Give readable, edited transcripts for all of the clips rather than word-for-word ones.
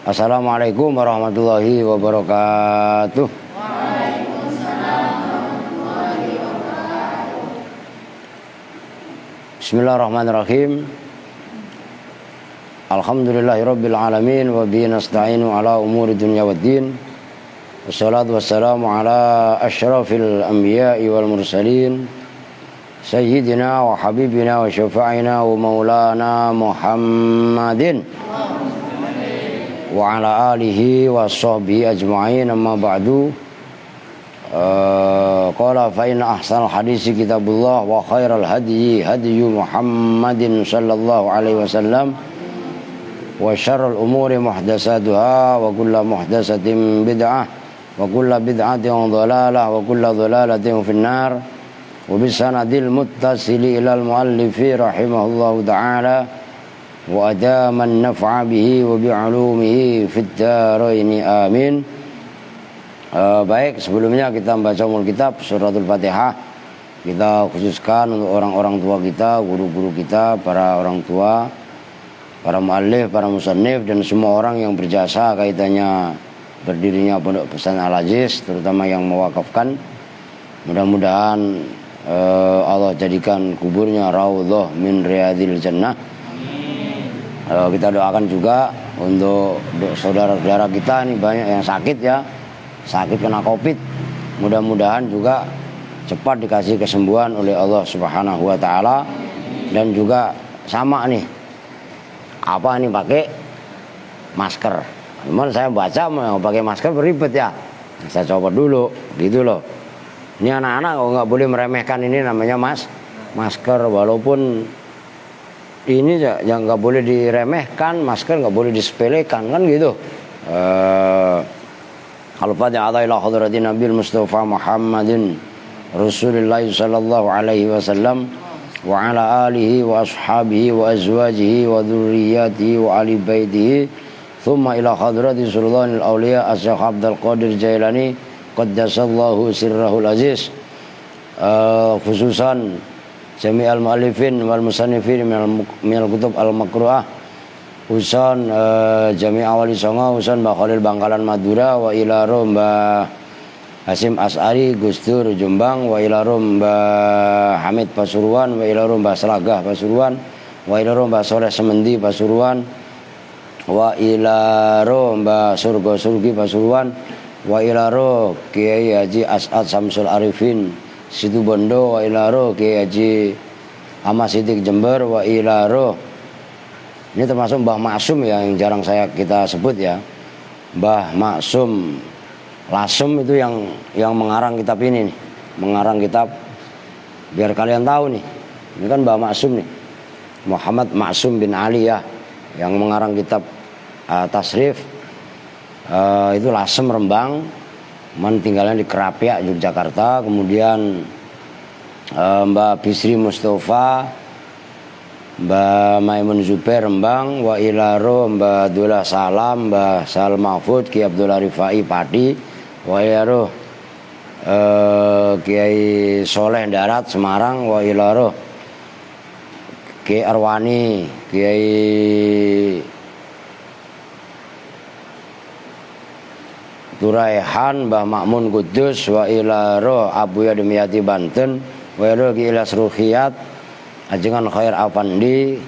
Assalamualaikum warahmatullahi wabarakatuh. Bismillahirrahmanirrahim. Alhamdulillahirabbil alamin wa bihi nasta'inu ala umuri dunya waddin. Wassalatu wassalamu ala asyrafil anbiya'i wal mursalin sayyidina wa habibina wa syafa'ina wa maulana Muhammadin wa ala alihi wa sahbihi ajma'in, amma ba'du. Qala fa inna ahsanal hadisi kitabullah wa khairal hadyi hadyu Muhammadin sallallahu alaihi wasallam wa syarrul umuri muhdatsatuha wa kullu muhdatsatin bid'ah wa kullu bid'atin dhalalah wa kullu dhalalatin finnar. Wa bisanadil muttasili ilal muallifi rahimahullahu ta'ala wa adaman naf'a bihi wa bi'ulumihi fid dharaini amin. Baik, sebelumnya kita membaca umul kitab suratul Fatihah. Kita khususkan untuk orang-orang tua kita, guru-guru kita, para orang tua, para muallif, para musannif, dan semua orang yang berjasa kaitannya berdirinya Pondok Pesantren Al-Aziz, terutama yang mewakafkan. Mudah-mudahan Allah jadikan kuburnya raudhah min riyadil jannah. Kita doakan juga untuk saudara-saudara kita, ini banyak yang sakit ya, sakit kena COVID. Mudah-mudahan juga cepat dikasih kesembuhan oleh Allah Subhanahu wa taala. Dan juga sama nih, apa nih, pakai masker. Cuman saya baca mau pakai masker beribet ya. Saya coba dulu gitu loh. Ini anak-anak nggak boleh meremehkan ini namanya masker, walaupun ini yang nggak boleh diremehkan, masker nggak boleh disepelekan kan gitu. Al-Fatihah ila hadratin Nabil Mustafa Muhammadin Rasulullah sallallahu alaihi wasallam wa ala alihi wa ashabihi wa azwajihi wa dzurriyyatihi wa ali baitihi thumma ila hadrati sultanil auliya Asy-Syaikh Abdul Qadir Jailani qaddasallahu sirrahul aziz. Khususan jami'al mu'allifin wal musannifin minal kutub al-makru'ah, usan Jami' Wali Songo, usan Mbah Khalil Bangkalan Madura, wa ilaro Mbah Hasim As'ari Gustur Jombang, wa ilaro Mbah Hamid Pasuruan, wa ilaro Mbah Selagah Pasuruan, wa ilaro Mbah Soleh Semendi Pasuruan, wa ilaro Mbah Surgo Surgi Pasuruan, wa ilaro Kiai Haji As'ad Samsul Arifin Situbondo, wa ilaro Kiai Haji Ahmad Siddiq Jember, wa ilaro, ini termasuk Mbah Maksum ya, yang jarang kita sebut ya. Mbah Maksum Lasem itu yang mengarang kitab ini nih. Mengarang kitab, biar kalian tahu nih. Ini kan Mbah Maksum nih, Muhammad Maksum bin Ali ya, yang mengarang kitab Tasrif. Itu Lasem Rembang, tinggalnya di Kerapiak Yogyakarta. Kemudian Mbah Bisri Mustafa, Mbah Maimun Zubair Rembang, wa ilaro Mbah Abdullah Salam, Mbah Sal Mahfud, Ki Abdullah Rifai Pati, wa ilaro Kiai Soleh Darat Semarang, wa ilaro Kiai Arwani, Kiai Turaihan, Mbah Makmun Kudus, wa ilaro Abu Yadimiyati Banten, wa ilaro Ki Ilyas Ruhiyat Ajengan Khair Afandi,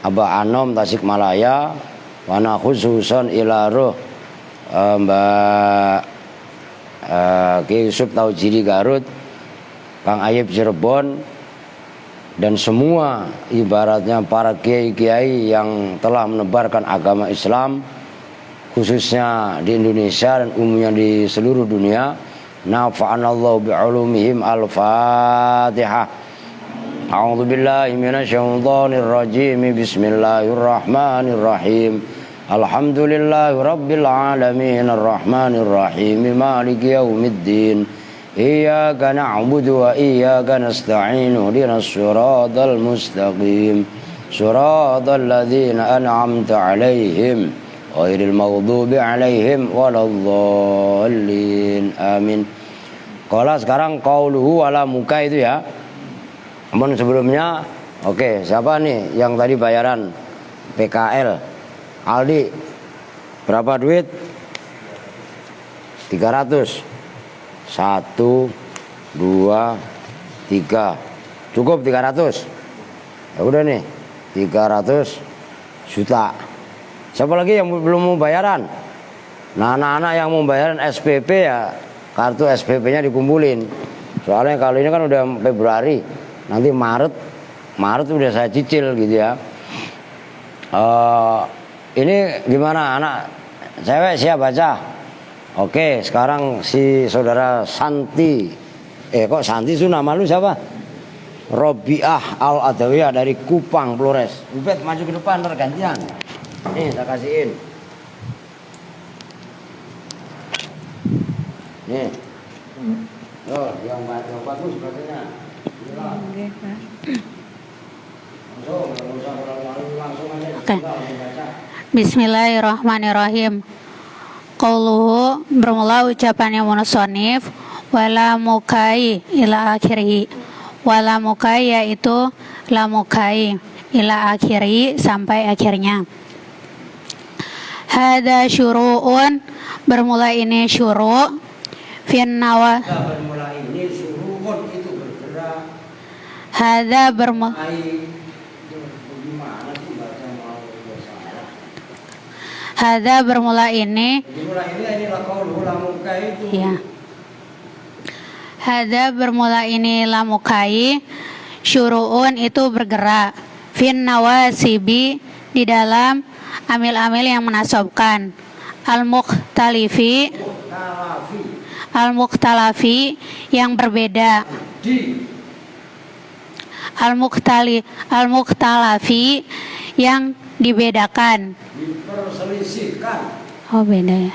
Abah Anom Tasikmalaya, wana khususan ilaro Mbak Ki Yusuf Taujiri Garut, Kang Ayib Cirebon, dan semua ibaratnya para kiai-kiai yang telah menebarkan agama Islam khususnya di Indonesia dan umumnya di seluruh dunia. Nafa'anallahu bi'ulumihim. Al-Fatihah. A'udzu billahi minasyaitonir rajim. Bismillahirrahmanirrahim. Alhamdulillahirabbil alamin arrahmanir rahim maliki yaumiddin. Iyyaka na'budu wa iyyaka nasta'in. Ihdinas siratal mustaqim. Siratal ladzina an'amta 'alaihim ghairil maghdubi 'alaihim waladdallin. Amin. Qala sekarang qauluhu ala muka itu ya. Namun sebelumnya, oke, siapa nih yang tadi bayaran PKL? Aldi, Berapa duit? 300. 1, 2, 3. Cukup 300. Ya udah nih, 300 juta. Siapa lagi yang belum mau bayaran? Nah, anak-anak yang mau bayaran SPP ya kartu SPP-nya dikumpulin. Soalnya kalau ini kan udah Februari, nanti Maret udah saya cicil gitu ya. Ini gimana anak cewek siap baca? Oke, sekarang si saudara Santi. Kok Santi itu nama lu siapa? Robiah Al-Adawiyah dari Kupang, Flores. Ubed maju ke depan ntar gantian. Nih saya kasihin. Nih. Oh, yang bagus katanya. Oke, Pak. Langsung aja. Oke. Bismillahirrahmanirrahim. Qauluhu bermula ucapannya musannif wala mukai ila akhirih. Wala mukai yaitu la mukai ila akhirih sampai akhirnya. Hada syuru'un bermula ini syuru' fin nawa. Bermula ini syuru'un itu bergerak. Hada bermula Hada bermula ini ya. Hada bermula ini lamukai syuru'un itu bergerak fin nawasibi di dalam amil-amil yang menasabkan al-mukhtalafi yang berbeda al-mukhtalafi yang dibedakan. Diperselisihkan. Oh beda ya.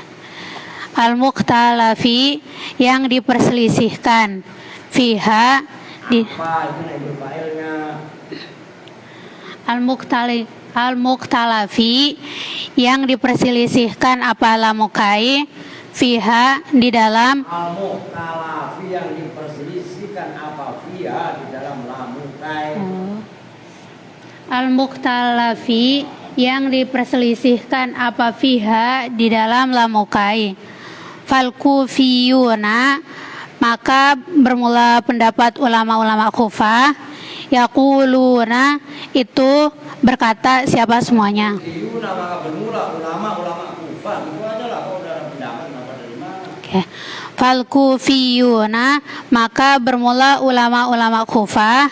Al-mukhtalafi yang diperselisihkan. Fiha di Apa itu nama failnya? Al-mukhtalafi yang diperselisihkan apa lamukai fiha di dalam Al-mukhtalafi yang diperselisihkan apa fiha di dalam lamukai. Al-mukhtalafi yang diperselisihkan apa fiha di dalam lamukai. Fal-kufiyuna maka bermula pendapat ulama-ulama Kufah yaquluna itu berkata siapa semuanya. Kufiyuna maka bermula ulama-ulama Kufah. Itu adalah kalau dalam pendapat apa dari mana? Okay. Fal-kufiyuna maka bermula ulama-ulama Kufah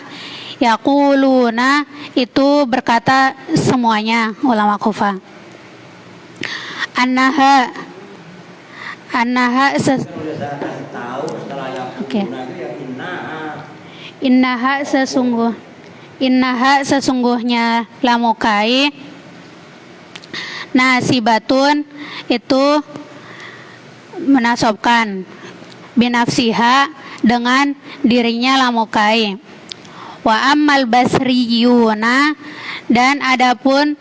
yaquluna itu berkata semuanya ulama Kufah. Annaha okay. Innaha sesungguhnya lamukai nasibatun itu menasabkan binafsiha dengan dirinya lamukai. Wa ammal basriyuna dan adapun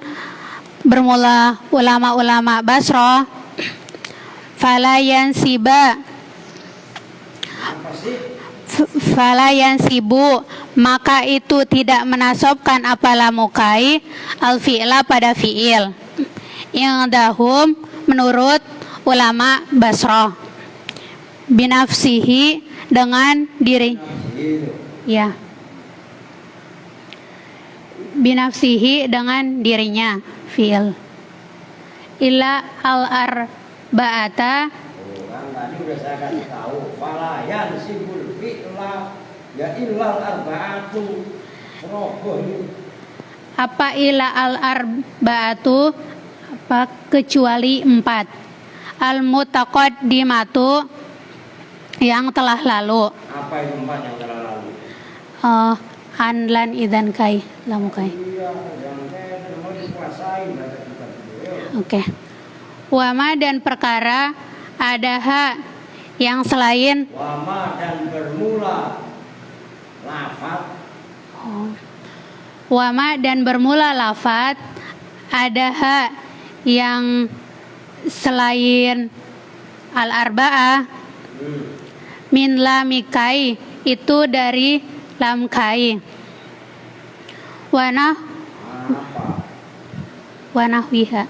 bermula ulama-ulama Basra falayan sibu maka itu tidak menasabkan apa lamukai al-fi'la pada fi'il indahum menurut ulama Basra binafsihi dengan diri ya binafsihi dengan dirinya fi'il illa al-arba'ata. Tadi udah saya kasih tahu falayan sibul fi'la ya illal arba'atu. Apa illa al-arba'atu apa kecuali 4 al-mutaqaddimatu yang telah lalu. Apa itu 4 yang telah lalu? Anlan idan kai lamukai. Oke. Wama dan perkara adaha yang selain wama dan bermula lafaz. Wama dan bermula lafaz adaha yang selain al-arba'ah min lamikai itu dari lamkai wanahwiha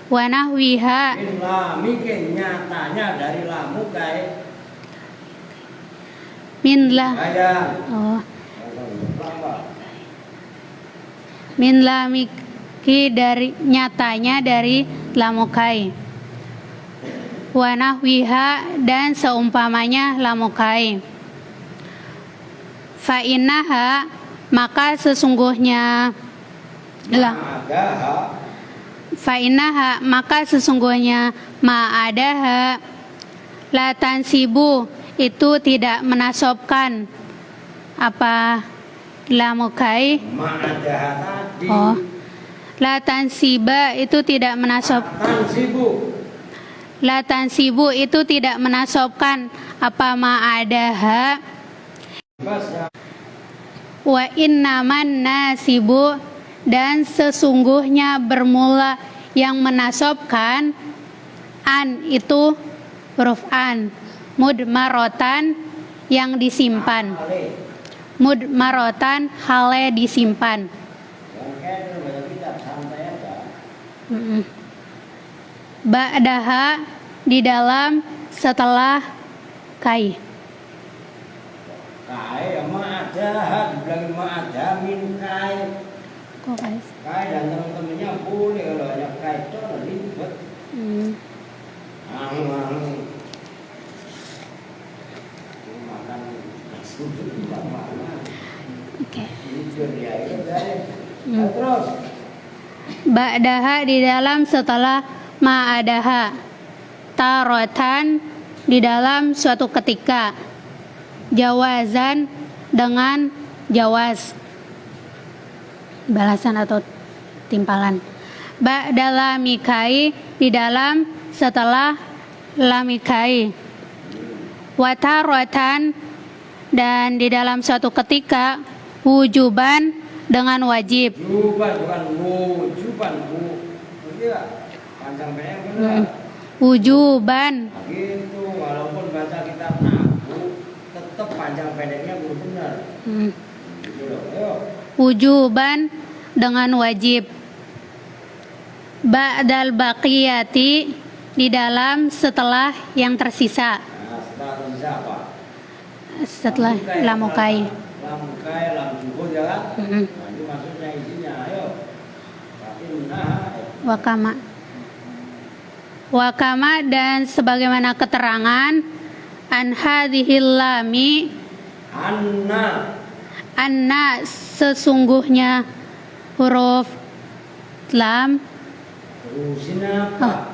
wa nahwiha Min lamike nyatanya dari lamu kai. min la Bayang. oh min lamiki dari nyatanya dari lamukai wa nahwiha dan seumpamanya lamukai fa innaha maka sesungguhnya lah Adaha fa innaha maka sesungguhnya ma adaha la tansibu itu tidak menasobkan apa lamukai ma'adaha tadi. oh la tansiba itu tidak menasob Tansibu. la tansibu itu tidak menasobkan apa ma adaha Bahasa wa innaman nasibu dan sesungguhnya bermula yang menasobkan an itu huruf an mudmarotan yang disimpan Ale. mudmarotan hale disimpan. Yang kayak itu baca kitab santai aja. Ba'daha di dalam setelah kai Kai ma'adaha dibilangin ma'ada min kai. kok guys Kai dan teman-temannya boleh kalau ada kai itu ribet. Makan nasi di mana? oke Itu dia itu dari. Terus ba'daha di dalam setelah ma'adaha tarotan di dalam suatu ketika jawazan dengan jawaz balasan atau timpalan ba'da lamikai di dalam setelah lamikai watarotan dan di dalam suatu ketika wujuban dengan wajib juban bukan wujuban bu. Iya. Panjang pendek benar. wujuban Nah, gitu walaupun baca kitab nahu tetap panjang pendeknya guru benar. Gitu loh. Ayo. wujuban dengan wajib ba'dal baqiyati di dalam setelah yang tersisa Nah, setelah tersisa apa? setelah lamukai Lamukai, lam juhud ya kan? Nah, itu maksudnya isinya. Ayo. Nah, wakama dan sebagaimana keterangan an hadhil lami anna sesungguhnya huruf lam terusin apa?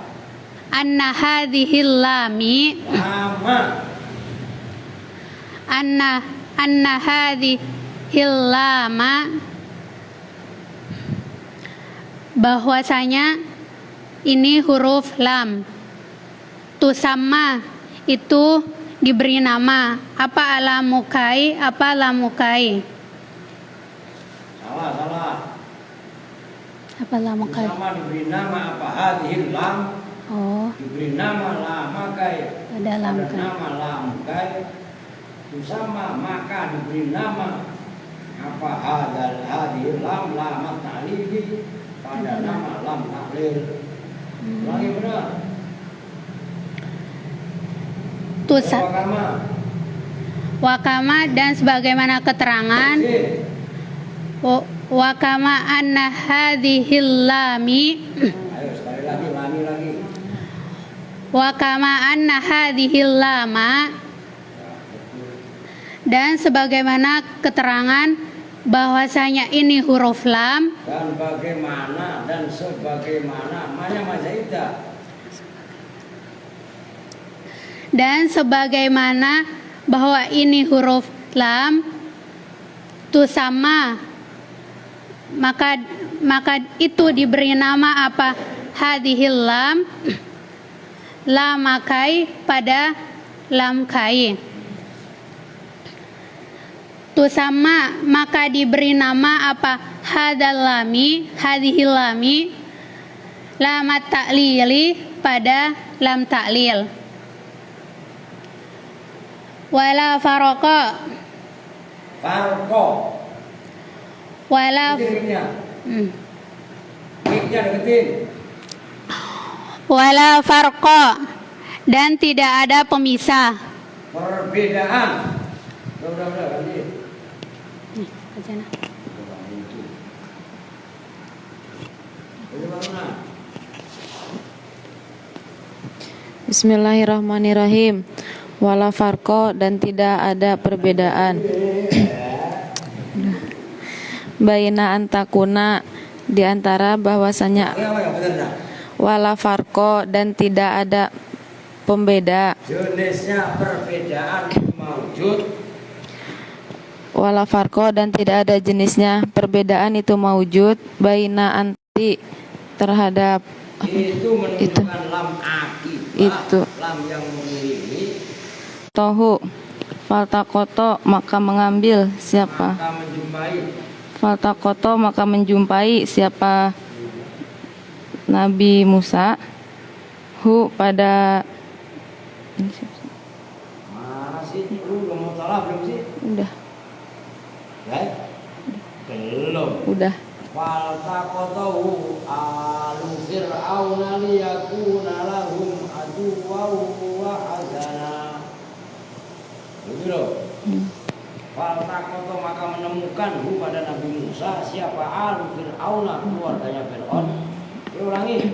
anna hadhil lami Lama. anna hadhil lama bahwasanya ini huruf lam tusamma itu diberi nama apa alamukai apa lamukai Salah. apa lamukai Sama diberi nama apa? Hadhil lam. oh Diberi nama lamakai. ada lamukai Nama lamakai. Sama maka diberi nama apa? Hadhil lam lama ta'libi pada nama lam taklil. Lagi benar. wakama dan sebagaimana keterangan wakama anna hadhil lami Ayo sekali lagi lami. wakama anna hadhil lama dan sebagaimana keterangan bahwasanya ini huruf lam dan sebagaimana mana mazaidah dan sebagaimana bahwa ini huruf lam sama maka itu diberi nama apa hadhil lam lamakai pada lam kai sama maka diberi nama apa hadal lami hadhil lami lamat ta'lili pada lam ta'lil wala faroko miknya deketin wala farqa, dan tidak ada pemisah. Perbedaan. Udah ganti. Nih, baca nah. Bismillahirrahmanirrahim. Wala farqa, dan tidak ada perbedaan. Baina antakuna, di antara bahwasanya wala farqa, dan tidak ada pembeda. Jenisnya perbedaan maujud. Wala farqa, dan tidak ada jenisnya perbedaan itu maujud. Baina anti, terhadap Itu menunjukkan lam akibah. Itu. Lam yang mengiringi. tohu faltakoto, maka mengambil siapa? Maka menjumpai. Faltakoto, maka menjumpai siapa? Nabi Musa hu pada ini siapa sih? Mana sih? Lu udah mau salah belum sih? Udah. Ya? Belum. Udah. Faltaqatahu alu fir'auna liyakuna lahum aduwwan wa hazana. Begitu loh. Faltaqata, maka menemukan pada Nabi Musa siapa alu fir'auna, keluarganya Fir'aun. Ulangi.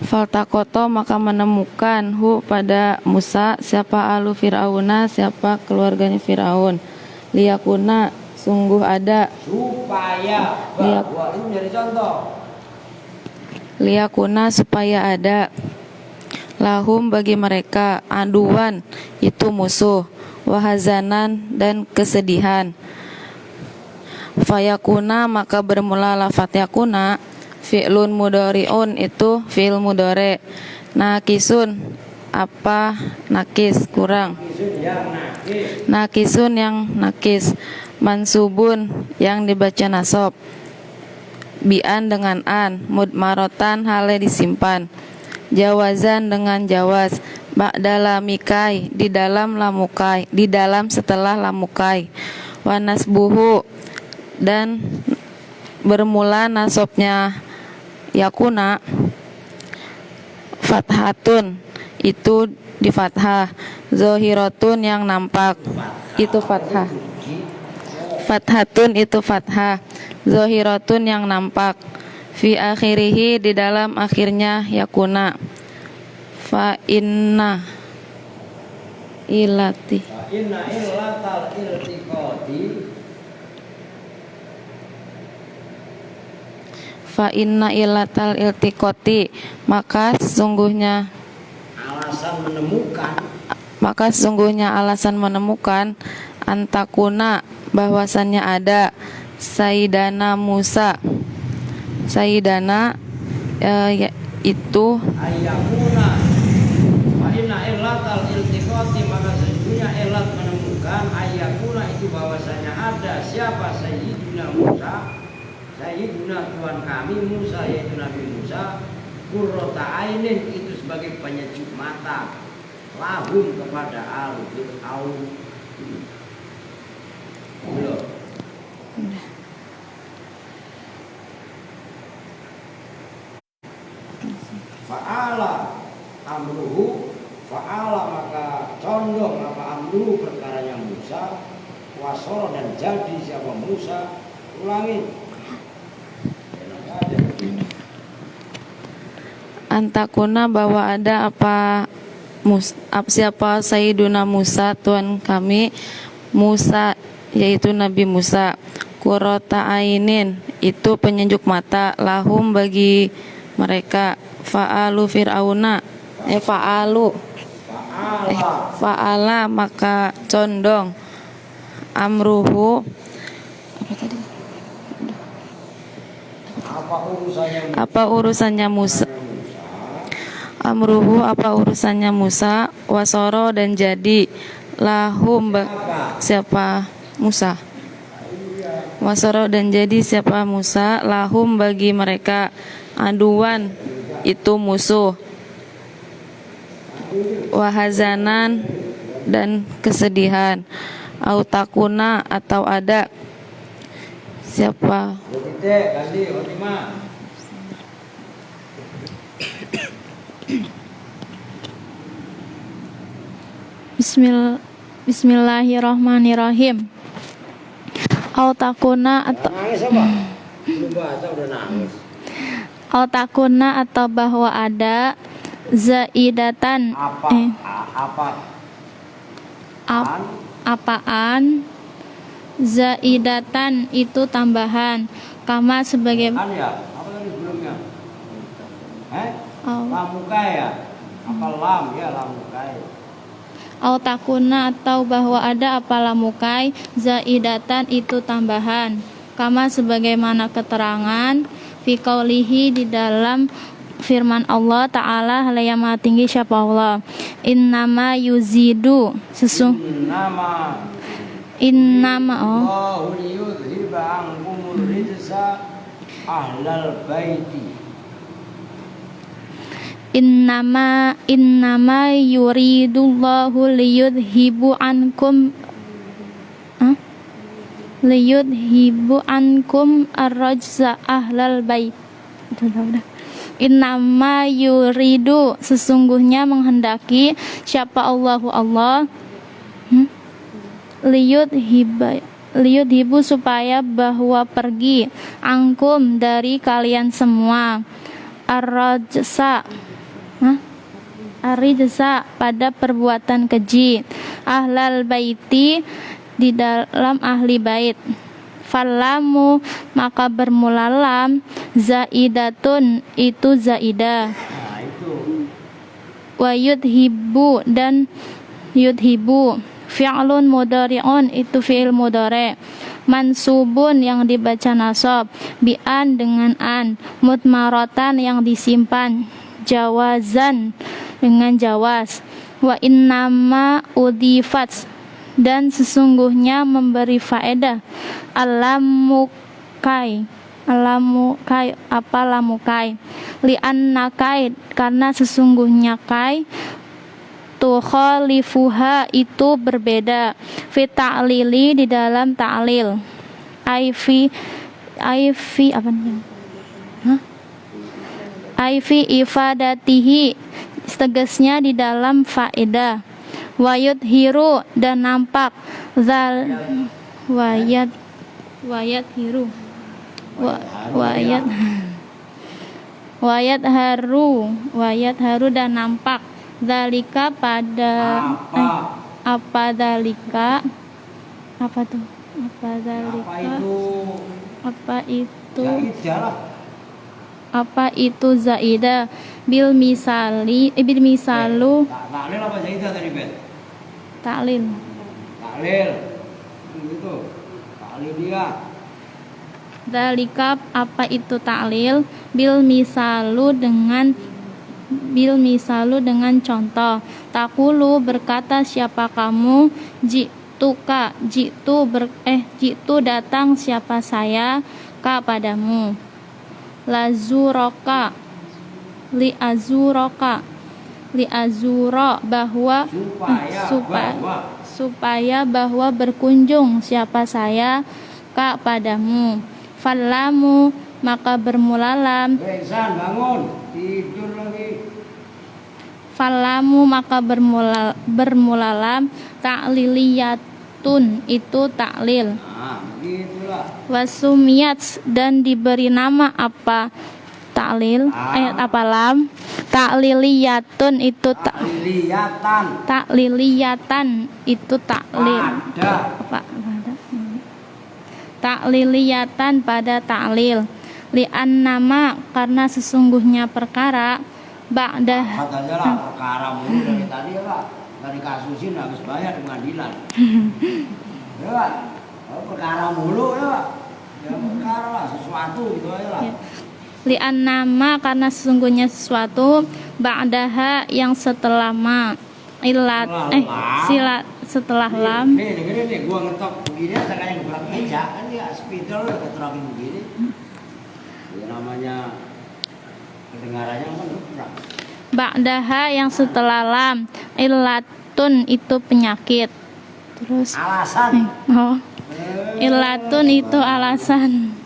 Faltakoto, maka menemukan hu pada Musa siapa alu Fir'auna, siapa keluarganya Fir'aun. Liyakuna, sungguh ada. Supaya bahwa ini menjadi contoh. Liyakuna, supaya ada. Lahum, bagi mereka. Aduan, itu musuh. Wahazanan, dan kesedihan. Fayakuna, maka bermula lafat yakuna. Fi'lun mudhari'un, itu fi'il mudhari'. Nakisun, apa nakis, kurang. Nakisun, yang nakis. Mansubun, yang dibaca nasab. Bi'an, dengan an. Mudmarotan, hale disimpan. Jawazan, dengan jawaz. Ba'da lamikai, di dalam lamukai, di dalam setelah lamukai. Wanasbuhu, dan bermula nasabnya yakuna fathatun, itu di fathah. Zohiratun, yang nampak, itu fathah. Fathatun, itu fathah. Zohiratun, yang nampak. Fi akhirihi, di dalam akhirnya yakuna. Fa inna ilati, Inna illatal iltiqati. fa inna ilatal iltiqati, maka sesungguhnya alasan menemukan antakuna, bahwasannya ada Sayyidana Musa. Sayyidana itu Ayyakuna. Fa inna illatal iltiqati, maka sesungguhnya ilat menemukan. Ayyakuna, itu bahwasanya ada siapa? Sayyidina Musa. Sayyiduna, Tuhan kami Musa, yaitu Nabi Musa. Qurrata ainin, itu sebagai penyejuk mata. Lahum, kepada al Fir'aun. Belum. Fa'ala amruhu, fa'ala, maka condong apa amruhu, perkaranya Musa. Wasoro, dan jadi siapa Musa. Ulangi. antakuna, bahwa ada apa siapa Sayyiduna Musa, Tuhan kami Musa, yaitu Nabi Musa. Qurrata ainin, itu penyejuk mata. Lahum, bagi mereka. Fa'alu fir'auna, fa'ala, maka condong. Amruhu, apa urusannya Musa? Amruhu, apa urusannya Musa? Wasoro, dan jadi. Lahum, siapa Musa? Wasoro, dan jadi siapa Musa? Lahum, bagi mereka. Aduan, itu musuh. Wahazanan, dan kesedihan. Autakuna, atau ada siapa? Ganti, Otima. Bismillahirrahmanirrahim. Au takuna atau Nangis apa? Belum baca udah nangis. au takuna atau bahwa ada zaidatan Apa? Apa? apaan zaidatan itu tambahan kama sebagai An ya? Apa tadi sebelumnya? au Lamukai ya? Apa lam ya lamukai? au takuna atau bahwa ada apalah mukai zaidatan itu tambahan kama sebagaimana keterangan fi qaulihi di dalam firman Allah Ta'ala yang maha tinggi siapa Allah innama yuzidu innama Allahu liyudhiba ankumul rijsa ahlal baiti. Innama yuridullahu liyudhibu ankum ar-rajza ahlal bait. Udah. Innama yuridu sesungguhnya menghendaki siapa Allahu Allah liyudhibu supaya bahwa pergi angkum dari kalian semua ar-rajsa pada perbuatan keji ahlal baiti di dalam ahli bait falamu maka bermulalam zaidatun itu zaidah wa yudhibu dan yudhibu fi'lun mudhari'un itu fi'il mudhari' mansubun yang dibaca nasab bi'an dengan an mutmaratan yang disimpan jawazan dengan jawaz wa innama udhifat dan sesungguhnya memberi faedah alamukai apa lamukai li'annakai karena sesungguhnya kai tukhalifuha itu berbeda fi ta'lili di dalam ta'lil aifi apa nih aifi ifadatihi tegasnya di dalam faedah wayut hiru dan nampak zal wayat hiru wayat haru dan nampak zalika pada apa zalika apa tuh apa zalika apa itu zaida bil misalu Taklil apa zaidah tadi Bet? taklil Gitu. Taklil dia. Dzalika apa itu ta'lil bil misalu dengan contoh takulu berkata siapa kamu jitu datang siapa saya ka padamu lazuroka li azuro bahwa supaya bahwa berkunjung siapa saya ka padamu falamu maka bermulalam bangun tidur lagi falamu maka bermulalam ta'liliyatun itu taklil begitulah wasumiyat dan diberi nama apa taklil ayat apa lam ta'liliyatun itu ta'liliyatan itu taklil apa ta'liliyatan pada ta'lil li'an nama karena sesungguhnya perkara ba'dah perkara mulu dari tadi ya Pak dari kasusin habis banyak di pengadilan ya Pak perkara mulu ya Pak ya perkara lah sesuatu gitu aja lah li'an nama karena sesungguhnya sesuatu ba'daha yang setelah ma setelah lam nih gua ngetok begini ada kayak yang berat meja kan ya speeder keterangin begini ya, namanya kedengarannya kan berat ba'daha yang setelah lam illatun itu penyakit terus alasan illatun itu alasan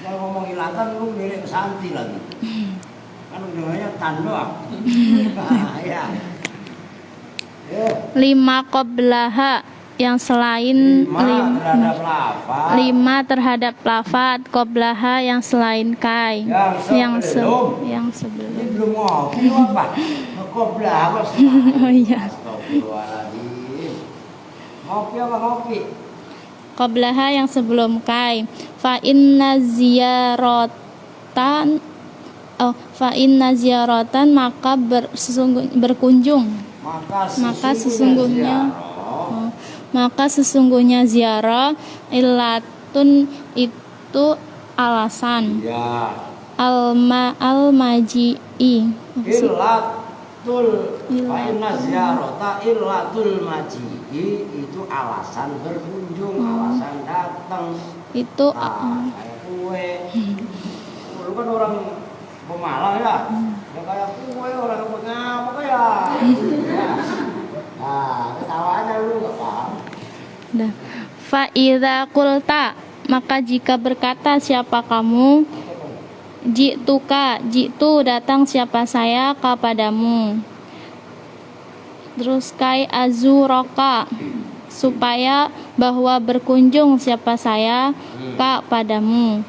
kalau ngomong ilatan lu mirip Santi lagi kan namanya tando ya 5 qablaha yang selain terhadap lafaz 5 terhadap lafad qablaha yang selain kai yang sebelum. yang Ini sebelum. belum ngopi apa? Qablah apa sih? Oh iya. Astagfirullahaladzim. Ngopi apa ngopi? Qablaha yang sebelum kai. Fa inna ziyaratan maka berkunjung. Maka sesungguhnya ziarah illatun itu alasan. Ya. Al-maji'i. Illatul fa inna ziyarata illatul maji'i itu alasan berkunjung, alasan datang. Itu Kayak kue. Lu kan orang Pemalang ya. Ya kayak kue orang Pengapa ya. Nah, ketawanya lu enggak paham. dah. Fa idza qulta maka jika berkata siapa kamu, jitu datang siapa saya kepadamu. Terus kai azuroka supaya bahwa berkunjung siapa saya kepadamu.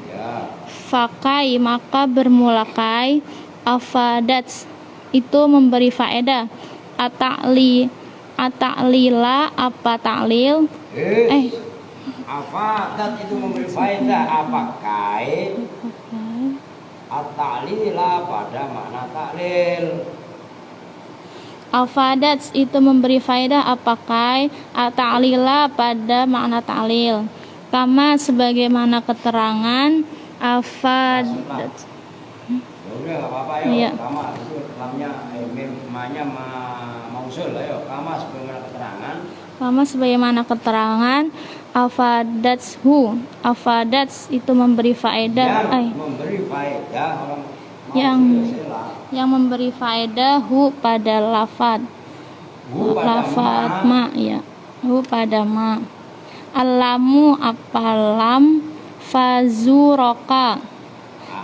Fakai maka bermula kai afadat itu memberi faedah. Ataklila apa taklil? Afadat itu memberi faedah apa kai? At-ta'lila pada makna taklil. Afadat itu memberi faedah apakai at-ta'lila pada makna ta'lil. Kama sebagaimana keterangan afadat. Udah enggak apa-apa ya. Iya. Kama itu lamnya mimanya mausul ayo. Kama sebagaimana keterangan. Kama sebagaimana keterangan afadats itu memberi faedah Memberi faedah orang yang memberi faedah hu pada lafad ma ya hu pada ma alamu apalam fazuroka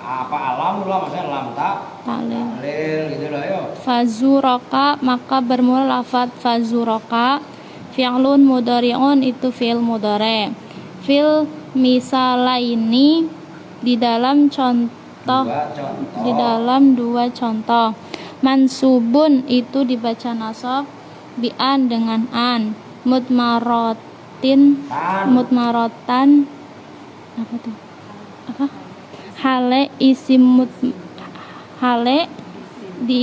apa alam lah maksudnya lam tak taklil gitu lah yo. Fazuroka maka bermula lafad fazuroka. Fi'lun mudhari'un itu fi'il mudhari'. Fil misalaini di dalam dua contoh. Mansubun itu dibaca nasab bi'an dengan an. Mutmarotan apa tuh? Apa? Hale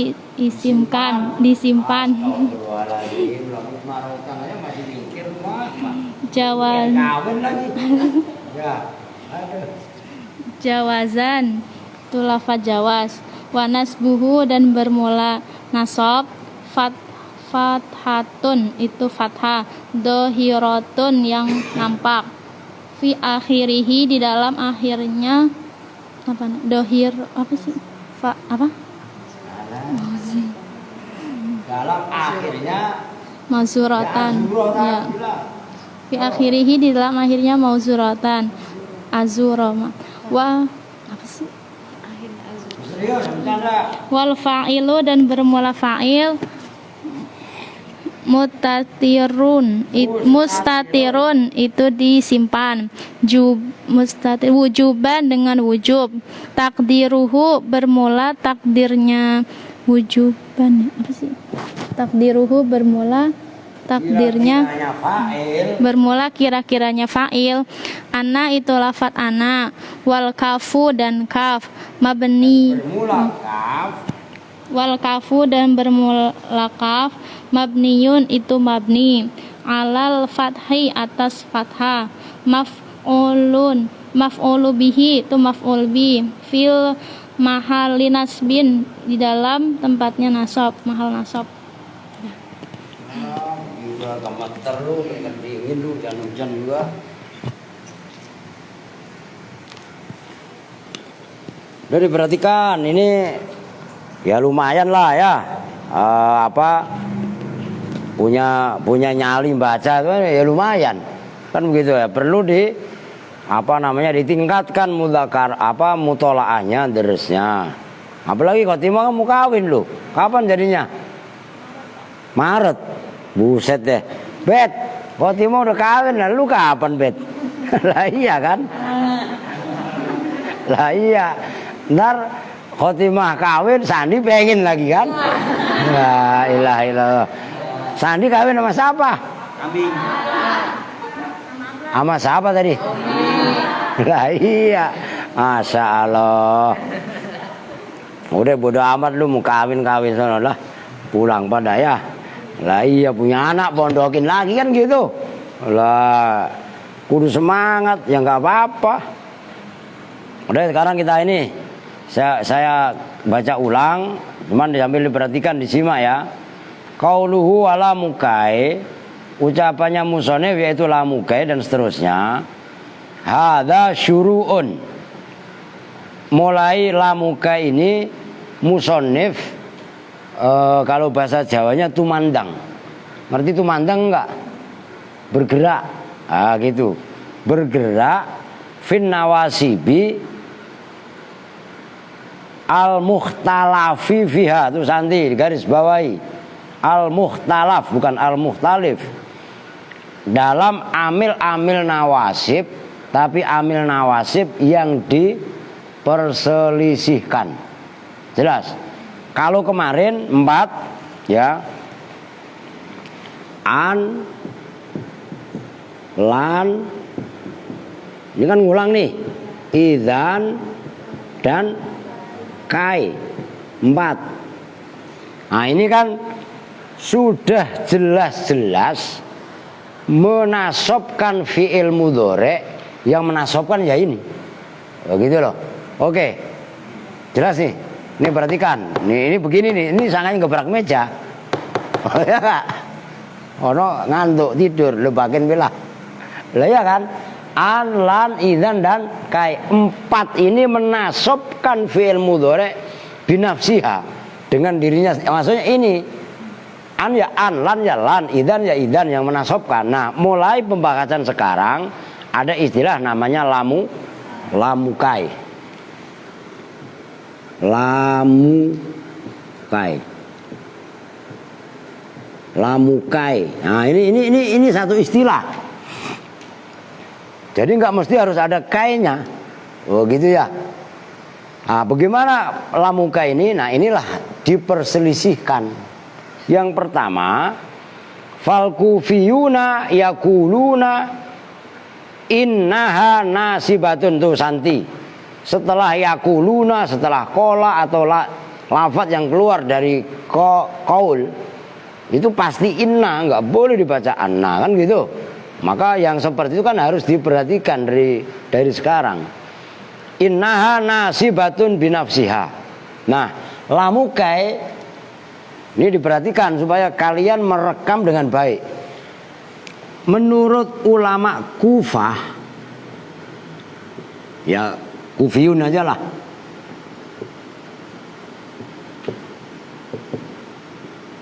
disimpan. Jawazan itu lafaz jawaz. Wa nasbuhu dan bermula nasab fathatun itu fathah. Dohiratun yang nampak. Fi akhirihi di dalam akhirnya apa? Dohir apa sih? Apa? Dalam akhirnya mauzuratan ya. Fi akhirihi di dalam akhirnya mauzuratan azurama wa apa sih wal fa'ilu dan bermula fa'il mustatirun itu disimpan wujuban dengan wujub takdiruhu bermula takdirnya wujuban apa sih takdiruhu bermula takdirnya bermula kira-kiranya fa'il. Ana itu lafat ana. Wal kafu dan kaf mabni wal kafu dan bermula kaf mabniyun itu mabni alal fathi atas fathah. Maf'ulu bihi itu maf'ul bi fil mahali nasbin di dalam tempatnya nasab mahal nasab. Udah gemeter lu, keringet dingin lu, jangan hujan juga. Udah diperhatikan, ini ya lumayan lah ya. Punya nyali baca itu ya lumayan. Kan begitu ya, perlu ditingkatkan mutolaahnya, deresnya. Apalagi Khotimah kamu kawin lu. Kapan jadinya? Maret. Buset deh. Bet, Khotimah udah kawin, lah lu kapan, Bet? Lah iya kan? Lah iya. Ntar Khotimah kawin, Sandi pengen lagi kan? La ilaha illallah. Sandi kawin sama siapa? Kambing. Sama siapa tadi? Lah iya. Masya Allah. Udah bodo amat lu mau kawin sana lah. Pulang pada ya. Lah iya punya anak pondokin lagi kan gitu. Lah kudu semangat ya nggak apa-apa. Udah sekarang kita ini saya baca ulang, cuman sambil diperhatikan disimak ya. Qauluhu wala mukai, ucapannya musonef yaitu la mukai dan seterusnya. Hadza syuru'un. Mulai la mukai ini musonef kalau bahasa Jawanya tumandang. Ngerti tumandang enggak? Bergerak. Ah gitu. Bergerak fin nawasibi al-mukhtalafi fiha. Itu Santi garis bawahi. Al-mukhtalaf bukan al-mukhtalif. Dalam amil-amil nawasib, tapi amil nawasib yang diperselisihkan. Jelas? Kalau kemarin 4 ya. An, lan, ini kan ngulang nih. Idzan dan kai 4. Nah ini kan sudah jelas-jelas menasobkan fi'il mudhari, yang menasobkan ya ini. Begitu loh. Oke. Jelas nih. Ini perhatikan. Ini begini nih. Ini sangat gebrak meja. Oh ya Kak. Ono ngantuk tidur lebakin belah. Lah ya kan? An, lan, idzan dan kai. 4 ini menasobkan fi'il mudhari binafsiha, dengan dirinya. Maksudnya ini an ya an, lan ya lan, idzan ya idzan yang menasobkan. Nah, mulai pembahasan sekarang ada istilah namanya lamukai. Lamukai. Nah, ini satu istilah. Jadi nggak mesti harus ada kainya. Oh gitu ya. Nah, bagaimana lamukai ini? Nah, inilah diperselisihkan. Yang pertama, fal kufiyuna yaquluna innaha nasibatun. Tuh Santi. Setelah yaquluna, setelah kola atau lafaz yang keluar dari qaul, itu pasti inna, nggak boleh dibaca anna kan gitu. Maka yang seperti itu kan harus diperhatikan dari sekarang. Innaha nasibatun binafsiha. Nah, lamukai ini diperhatikan supaya kalian merekam dengan baik. Menurut ulama Kufah, ya Kufiyun aja lah.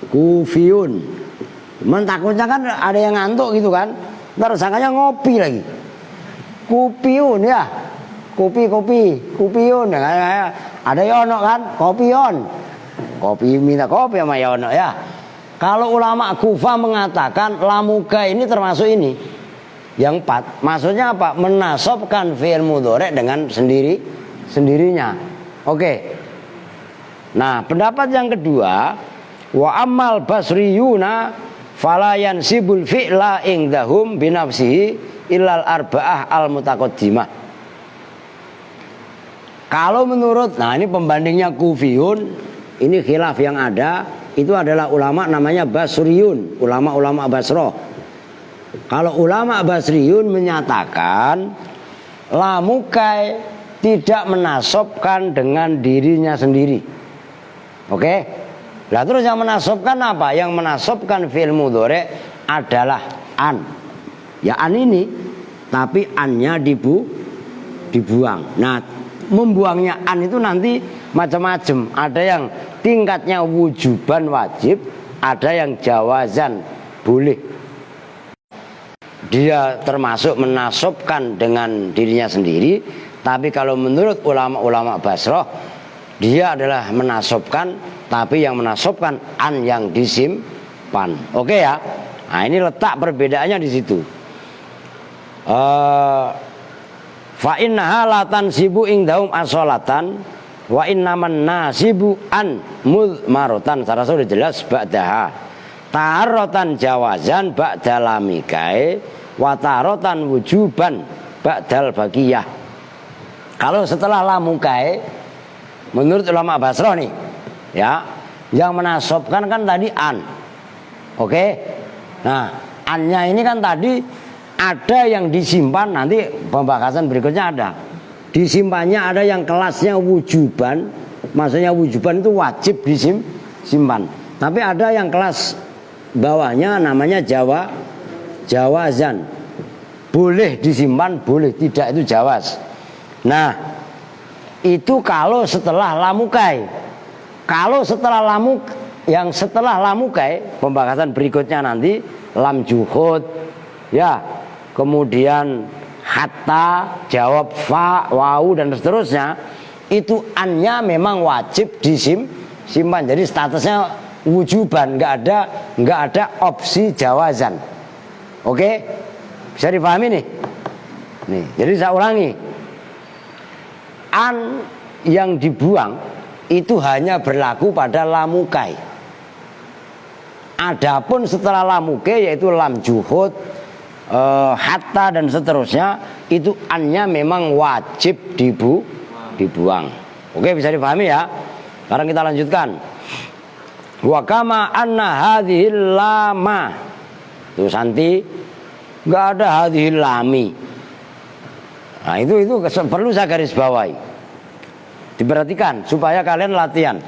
Kufiyun. Cuman takutnya kan ada yang ngantuk gitu kan. Ntar sangkanya ngopi lagi. Kupiyun ya. Kupiyun. Ada Yono kan, kopion. Kopi minta kopi sama Yono ya. Kalau ulama Kufah mengatakan lamuka ini termasuk ini. Yang 4, maksudnya apa? Menasobkan fi'il mudhari dengan sendirinya. Oke. Nah, pendapat yang kedua, wa ammal basriyuna fala yansibul fi'la indahum binafsihi illal arba'ah al mutaqaddimah. Kalau menurut, nah ini pembandingnya Kufiyun, ini khilaf yang ada, itu adalah ulama namanya Basriyun, ulama-ulama Basrah. Kalau ulama Basriyun menyatakan lamukai tidak menasobkan dengan dirinya sendiri. Oke? Lah terus yang menasobkan apa? Yang menasobkan fi'il mudhari adalah an. Ya an ini, tapi annya dibuang. Nah, membuangnya an itu nanti macam-macam. Ada yang tingkatnya wujuban wajib, ada yang jawazan boleh. Dia termasuk menasobkan dengan dirinya sendiri. Tapi kalau menurut ulama-ulama Basrah, dia adalah menasobkan, tapi yang menasobkan an yang disimpan. Oke ya. Nah, ini letak perbedaannya di situ. Fa innaha la tansibu indahum as-sholatan wa innaman nasibu an mudmaratan. Secara sudah jelas ba'daha. Tarotan jawazan ba'dal lamikai wa tarotan wujuban ba'dal baqiyah. Kalau setelah lamukai, menurut ulama Basrah nih, ya, yang menasobkan kan tadi an. Oke? Nah, annya ini kan tadi ada yang disimpan, nanti pembahasan berikutnya ada. Disimpannya ada yang kelasnya wujuban, maksudnya wujuban itu wajib disimpan. Tapi ada yang kelas bawahnya namanya jawazan. Boleh disimpan, boleh tidak, itu jawaz. Nah, itu kalau setelah lamukai. Kalau setelah setelah lamukai, pembahasan berikutnya nanti lam juhud, ya, kemudian hatta, jawab fa, wau dan seterusnya, itu annya memang wajib disimpan. Jadi statusnya wujuban, nggak ada opsi jawazan. Oke, bisa dipahami nih. Nih, jadi saya ulangi, an yang dibuang itu hanya berlaku pada lamukai. Adapun setelah lamukai yaitu lam juhud, hatta dan seterusnya, itu annya memang wajib dibuang. Oke, bisa dipahami ya. Sekarang kita lanjutkan. Wa kama anna hadhil lama. Tuh Santi, nggak ada hadhil lami. Nah, itu perlu saya garis bawahi. Diperhatikan supaya kalian latihan.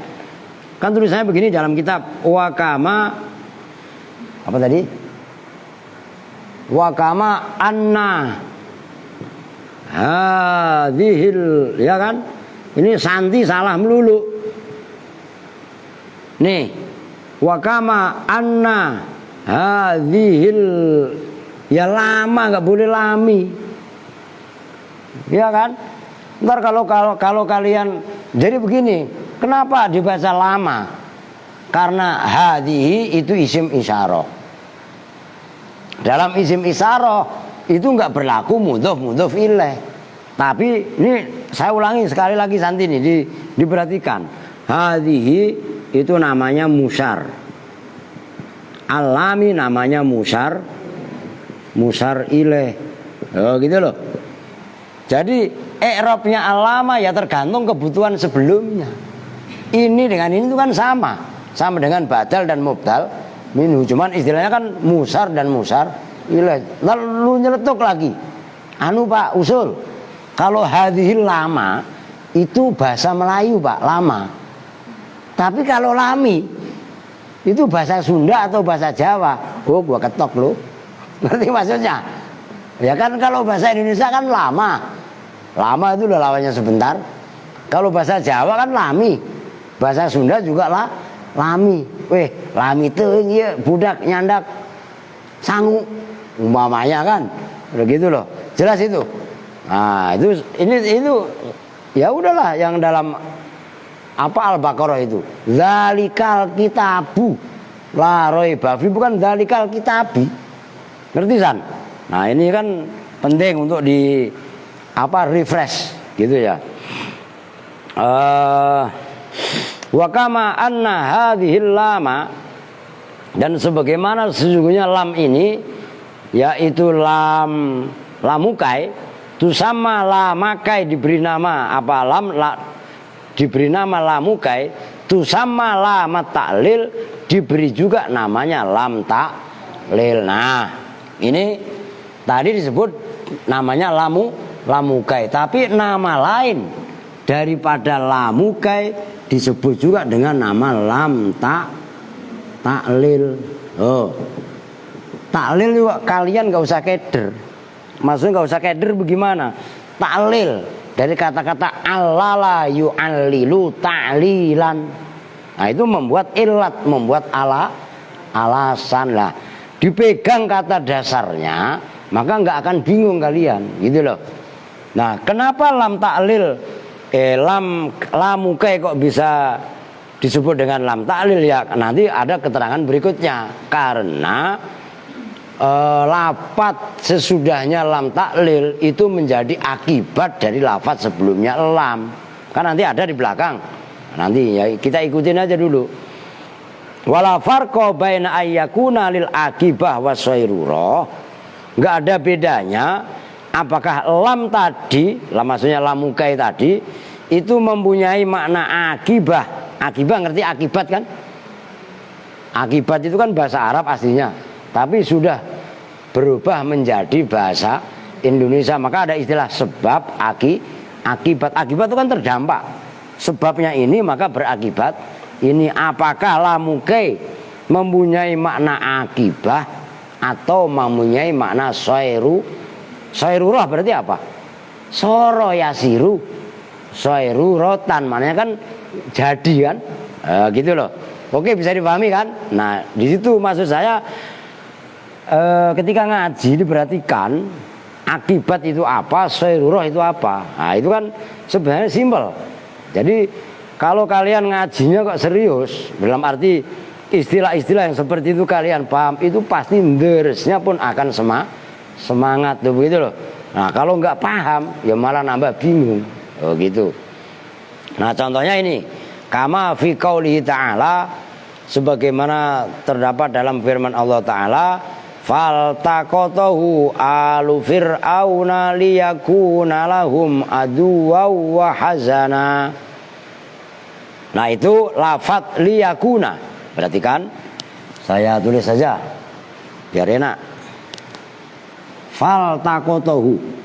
Kan tulisannya begini dalam kitab, wa kama apa tadi? Wa kama anna hadhil, ya kan? Ini Santi salah melulu. Nih, wa kama anna hadhil, ya lama, nggak boleh lami. Ya kan? Ntar kalau kalian, jadi begini, kenapa dibaca lama? Karena hadhihi itu isim isyarah. Dalam isim isyarah itu nggak berlaku mudhof ilaih. Tapi ini saya ulangi sekali lagi Santi ini, diperhatikan. Hadhihi itu namanya musyar. Alami namanya musyar ilaih. Oh gitu loh. Jadi i'rabnya alama ya tergantung kebutuhan sebelumnya. Ini dengan ini itu kan sama dengan badal dan mubdal minhu. Cuman istilahnya kan musar dan musar ilaih. Lalu nyeletuk lagi. Anu Pak usul. Kalau hadhil lama itu bahasa Melayu Pak, lama. Tapi kalau lami itu bahasa Sunda atau bahasa Jawa. Oh, gua ketok lo. Ngerti maksudnya? Ya kan kalau bahasa Indonesia kan lama. Lama itu udah lawannya sebentar. Kalau bahasa Jawa kan lami. Bahasa Sunda juga lami. Weh, lami itu ya budak nyandak sangu umpamanya kan. Udah gitu loh. Jelas itu. Nah, itu ya udahlah yang dalam apa Al-Baqarah itu. Zalikal kitabu la raiba fi, bukan zalikal kitabi. Ngerti San? Nah, ini kan penting untuk refresh gitu ya. Wa kama anna hadhil lama, dan sebagaimana sesungguhnya lam ini yaitu lamukai, itu sama lamakai diberi nama apa diberi nama lamukai, itu sama lama taklil diberi juga namanya lam taklil. Nah, ini tadi disebut namanya lamukai, tapi nama lain daripada lamukai disebut juga dengan nama lam taklil. Oh, taklil juga kalian nggak usah keder. Maksudnya nggak usah keder bagaimana? Taklil dari kata-kata allala yu'allilu ta'lilan. Nah, itu membuat ilat, membuat alasan lah. Dipegang kata dasarnya, maka nggak akan bingung kalian, gitu loh. Nah, kenapa lam taklil lamukai kok bisa disebut dengan lam taklil? Ya nanti ada keterangan berikutnya. Karena lafat sesudahnya lam taklil itu menjadi akibat dari lafat sebelumnya lam. Kan nanti ada di belakang. Nanti ya kita ikutin aja dulu. Wala farqa baina ayyakuna lil akibah wasairurah. Enggak ada bedanya apakah lam tadi, lam maksudnya lam mukai tadi itu mempunyai makna akibah. Akibah ngerti akibat kan? Akibat itu kan bahasa Arab aslinya, tapi sudah berubah menjadi bahasa Indonesia. Maka ada istilah sebab, akibat. Akibat itu kan terdampak. Sebabnya ini maka berakibat ini. Apakah lamukai mempunyai makna akibah atau mempunyai makna soirurah berarti apa? Soro yasiru soirurotan, maknanya kan jadi kan, gitu loh. Oke, bisa dipahami kan? Nah, di situ maksud saya ketika ngaji diperhatikan akibat itu apa, soirurah itu apa. Nah, itu kan sebenarnya simpel. Jadi kalau kalian ngajinya kok serius, dalam arti istilah-istilah yang seperti itu kalian paham, itu pasti nderesnya pun akan semangat tuh begitu loh. Nah, kalau nggak paham ya malah nambah bingung. Oh gitu. Nah, contohnya ini, kama fi qaulihi ta'ala, sebagaimana terdapat dalam firman Allah Ta'ala, faltaqatahu alu fir'auna liyakuna lahum aduwwa wa hazana. Nah, itu lafaz liyakuna. Perhatikan, saya tulis saja biar enak. Faltaqatahu,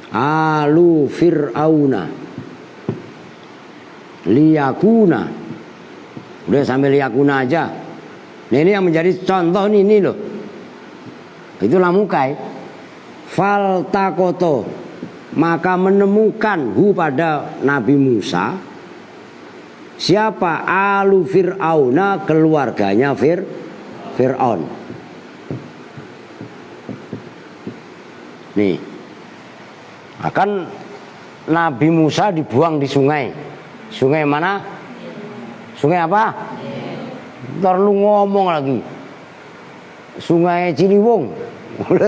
alu fir'auna liyakuna. Udah sampai liyakuna aja. Nah, ini yang menjadi contoh ini loh. Itu lamukai. Faltaqoto, maka menemukan hu pada Nabi Musa. Siapa? Alu fir'auna, keluarganya Fir'aun. Nih, akan Nabi Musa dibuang di sungai. Sungai mana? Sungai apa? Ntar lu ngomong lagi. Sungai Ciliwung.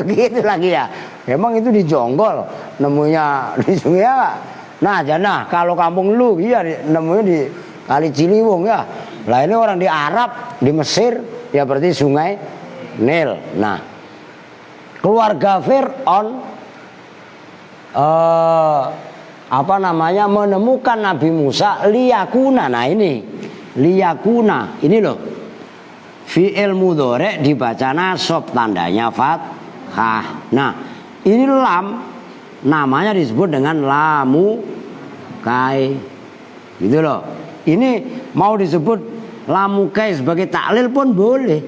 Gitu lagi ya. Emang itu di Jonggol nemunya di sungai apa? Nah, jangan kalau kampung lu iya nemunya di Kali Ciliwung ya. Lah ini orang di Arab, di Mesir, ya berarti sungai Nil. Nah, keluarga Fir'aun menemukan Nabi Musa liyakuna. Nah, ini liyakuna ini loh, fi'il mudhari dibaca nasab, tandanya fathah. Nah, ini lam namanya disebut dengan lamu kai, gitu loh. Ini mau disebut lamu kai sebagai taklil pun boleh.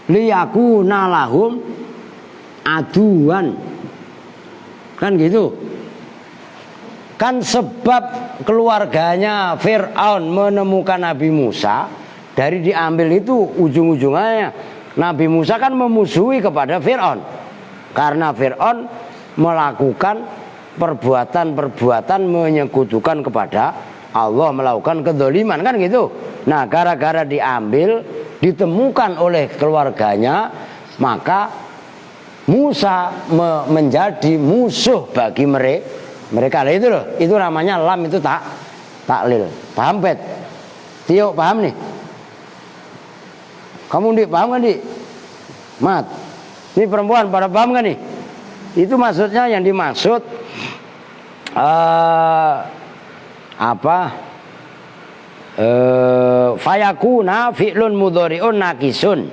Liyakuna lahum aduan, kan gitu. Kan sebab keluarganya Fir'aun menemukan Nabi Musa, dari diambil itu ujung-ujungnya Nabi Musa kan memusuhi kepada Fir'aun, karena Fir'aun melakukan perbuatan-perbuatan menyekutukan kepada Allah, melakukan kedzaliman, kan gitu. Nah, gara-gara diambil, ditemukan oleh keluarganya, maka Musa menjadi musuh bagi mereka. Itu loh, itu namanya lam, itu taklil. Paham, Pet? Tio paham nih? Kamu Dik paham kan, Dik? Mat, ini perempuan pada paham kan nih? Itu maksudnya, yang dimaksud fayakuna fi'lun mudhari'un naqisun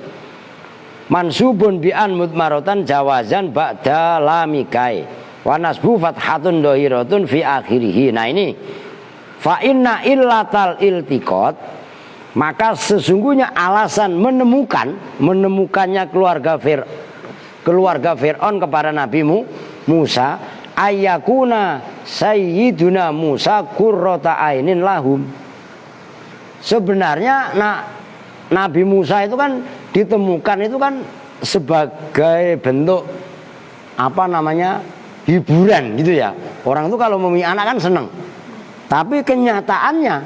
mansubun bi'an mudmaratan jawazan ba'da lamikai wa nasbu fathatun dhahiratun fi akhirih. Nah, ini fa inna illatal iltiqat, maka sesungguhnya alasan menemukannya keluarga Fir'aun kepada Nabi Musa, ayyakuna sayyiduna Musa qurrata ainin lahum. Sebenarnya Nabi Musa itu kan ditemukan itu kan sebagai bentuk hiburan gitu ya. Orang itu kalau mempunyai anak kan seneng. Tapi kenyataannya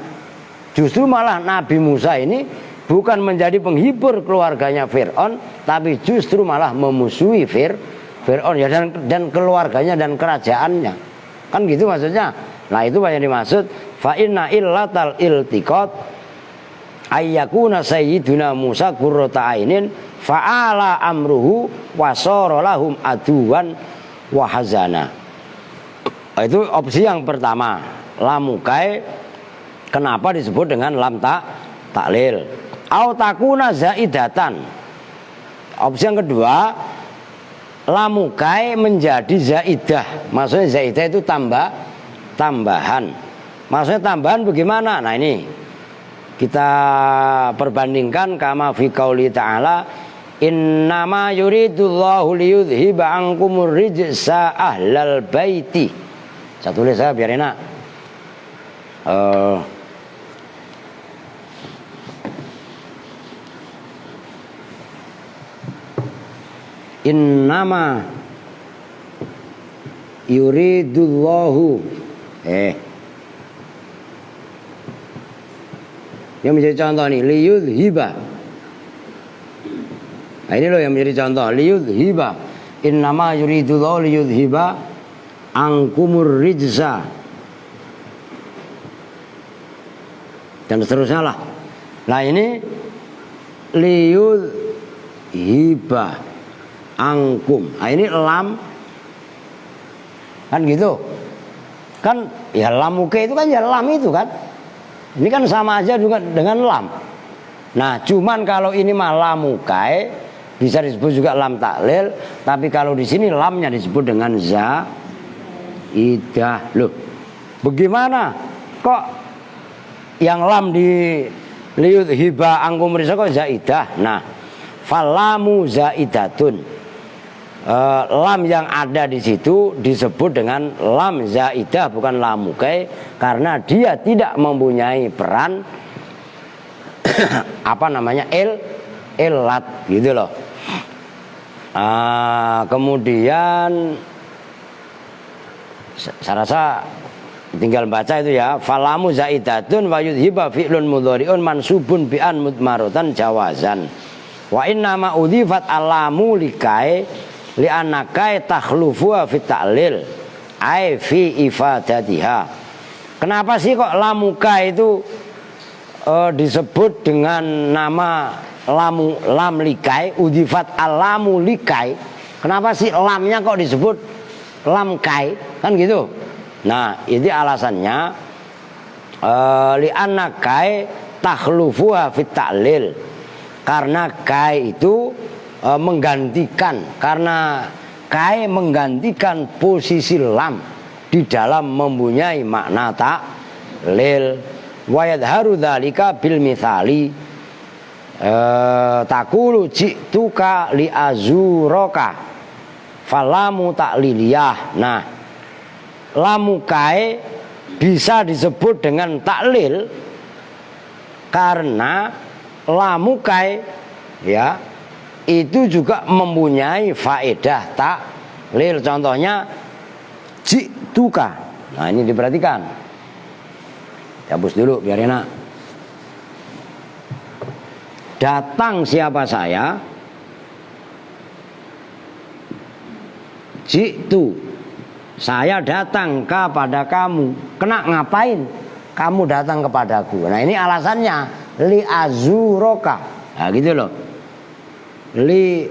justru malah Nabi Musa ini bukan menjadi penghibur keluarganya Fir'aun, tapi justru malah memusuhi Fir'aun ya, dan keluarganya dan kerajaannya. Kan gitu maksudnya. Nah itu yang dimaksud fa inna illatal iltiqat ayyakuna sayyiduna Musa qurrata ainin fa'ala amruhu wasara lahum aduwan wa hazana. Itu opsi yang pertama. Lamukai kenapa disebut dengan lam taklil? Au takuna zaidatan. Opsi yang kedua, lamukai menjadi zaidah. Maksudnya zaidah itu tambahan. Maksudnya tambahan bagaimana? Nah ini kita perbandingkan kama fi qauli ta'ala innama yuridullahu liyudhiba ankumur rijsa ahlal baiti. Saya tulis saya biar enak. Innama yuridullahu yang menjadi contoh nih liyudhiba. Nah ini loh yang menjadi contoh liyudhiba. Innama yuridullahu liyudhiba angkumur rijza dan seterusnya lah. Nah ini liyudhiba angkum. Nah ini lam kan gitu kan ya, lamuke itu kan ya lam itu kan. Ini kan sama aja juga dengan lam. Nah cuman kalau ini mah lamukai bisa disebut juga lam taklil, tapi kalau di sini lamnya disebut dengan zaidah. Loh bagaimana kok yang lam di liyudhiba angkum rijsa kok zaidah? Nah falamu zaidatun. Lam yang ada di situ disebut dengan lam zaidah, bukan lamukai, karena dia tidak mempunyai peran apa namanya illat gitu loh. Kemudian saya rasa tinggal baca itu ya. Falamu zaidatun wa yudhiba fi'lun mudhari'un mansubun bi'an mudmarotan jawazan. Wa inna ma udhifat alamu likai li'anakai takhlufuha fit ta'lil ai fi ifadatiha. Kenapa sih kok lamuka itu disebut dengan nama lam likai, udhifat alamu likai? Kenapa sih lamnya kok disebut lam kai? Kan gitu. Nah ini alasannya li'anakai takhlufuha fit ta'lil, karena kai itu menggantikan, karena kai menggantikan posisi lam di dalam mempunyai makna taklil. Wa yadharu dzalika bil mithali taqulu ji'tuka li azuraka falamu takliliyah. Nah lamu kai bisa disebut dengan taklil karena lamu kai ya itu juga mempunyai faedah taklil. Contohnya ji'tuka. Nah ini diperhatikan. Hapus dulu biar enak. Datang siapa saya? Ji'tu, saya datang kepada kamu. Kena ngapain? Kamu datang kepadaku. Nah ini alasannya li azuroka. Nah gitu loh. Li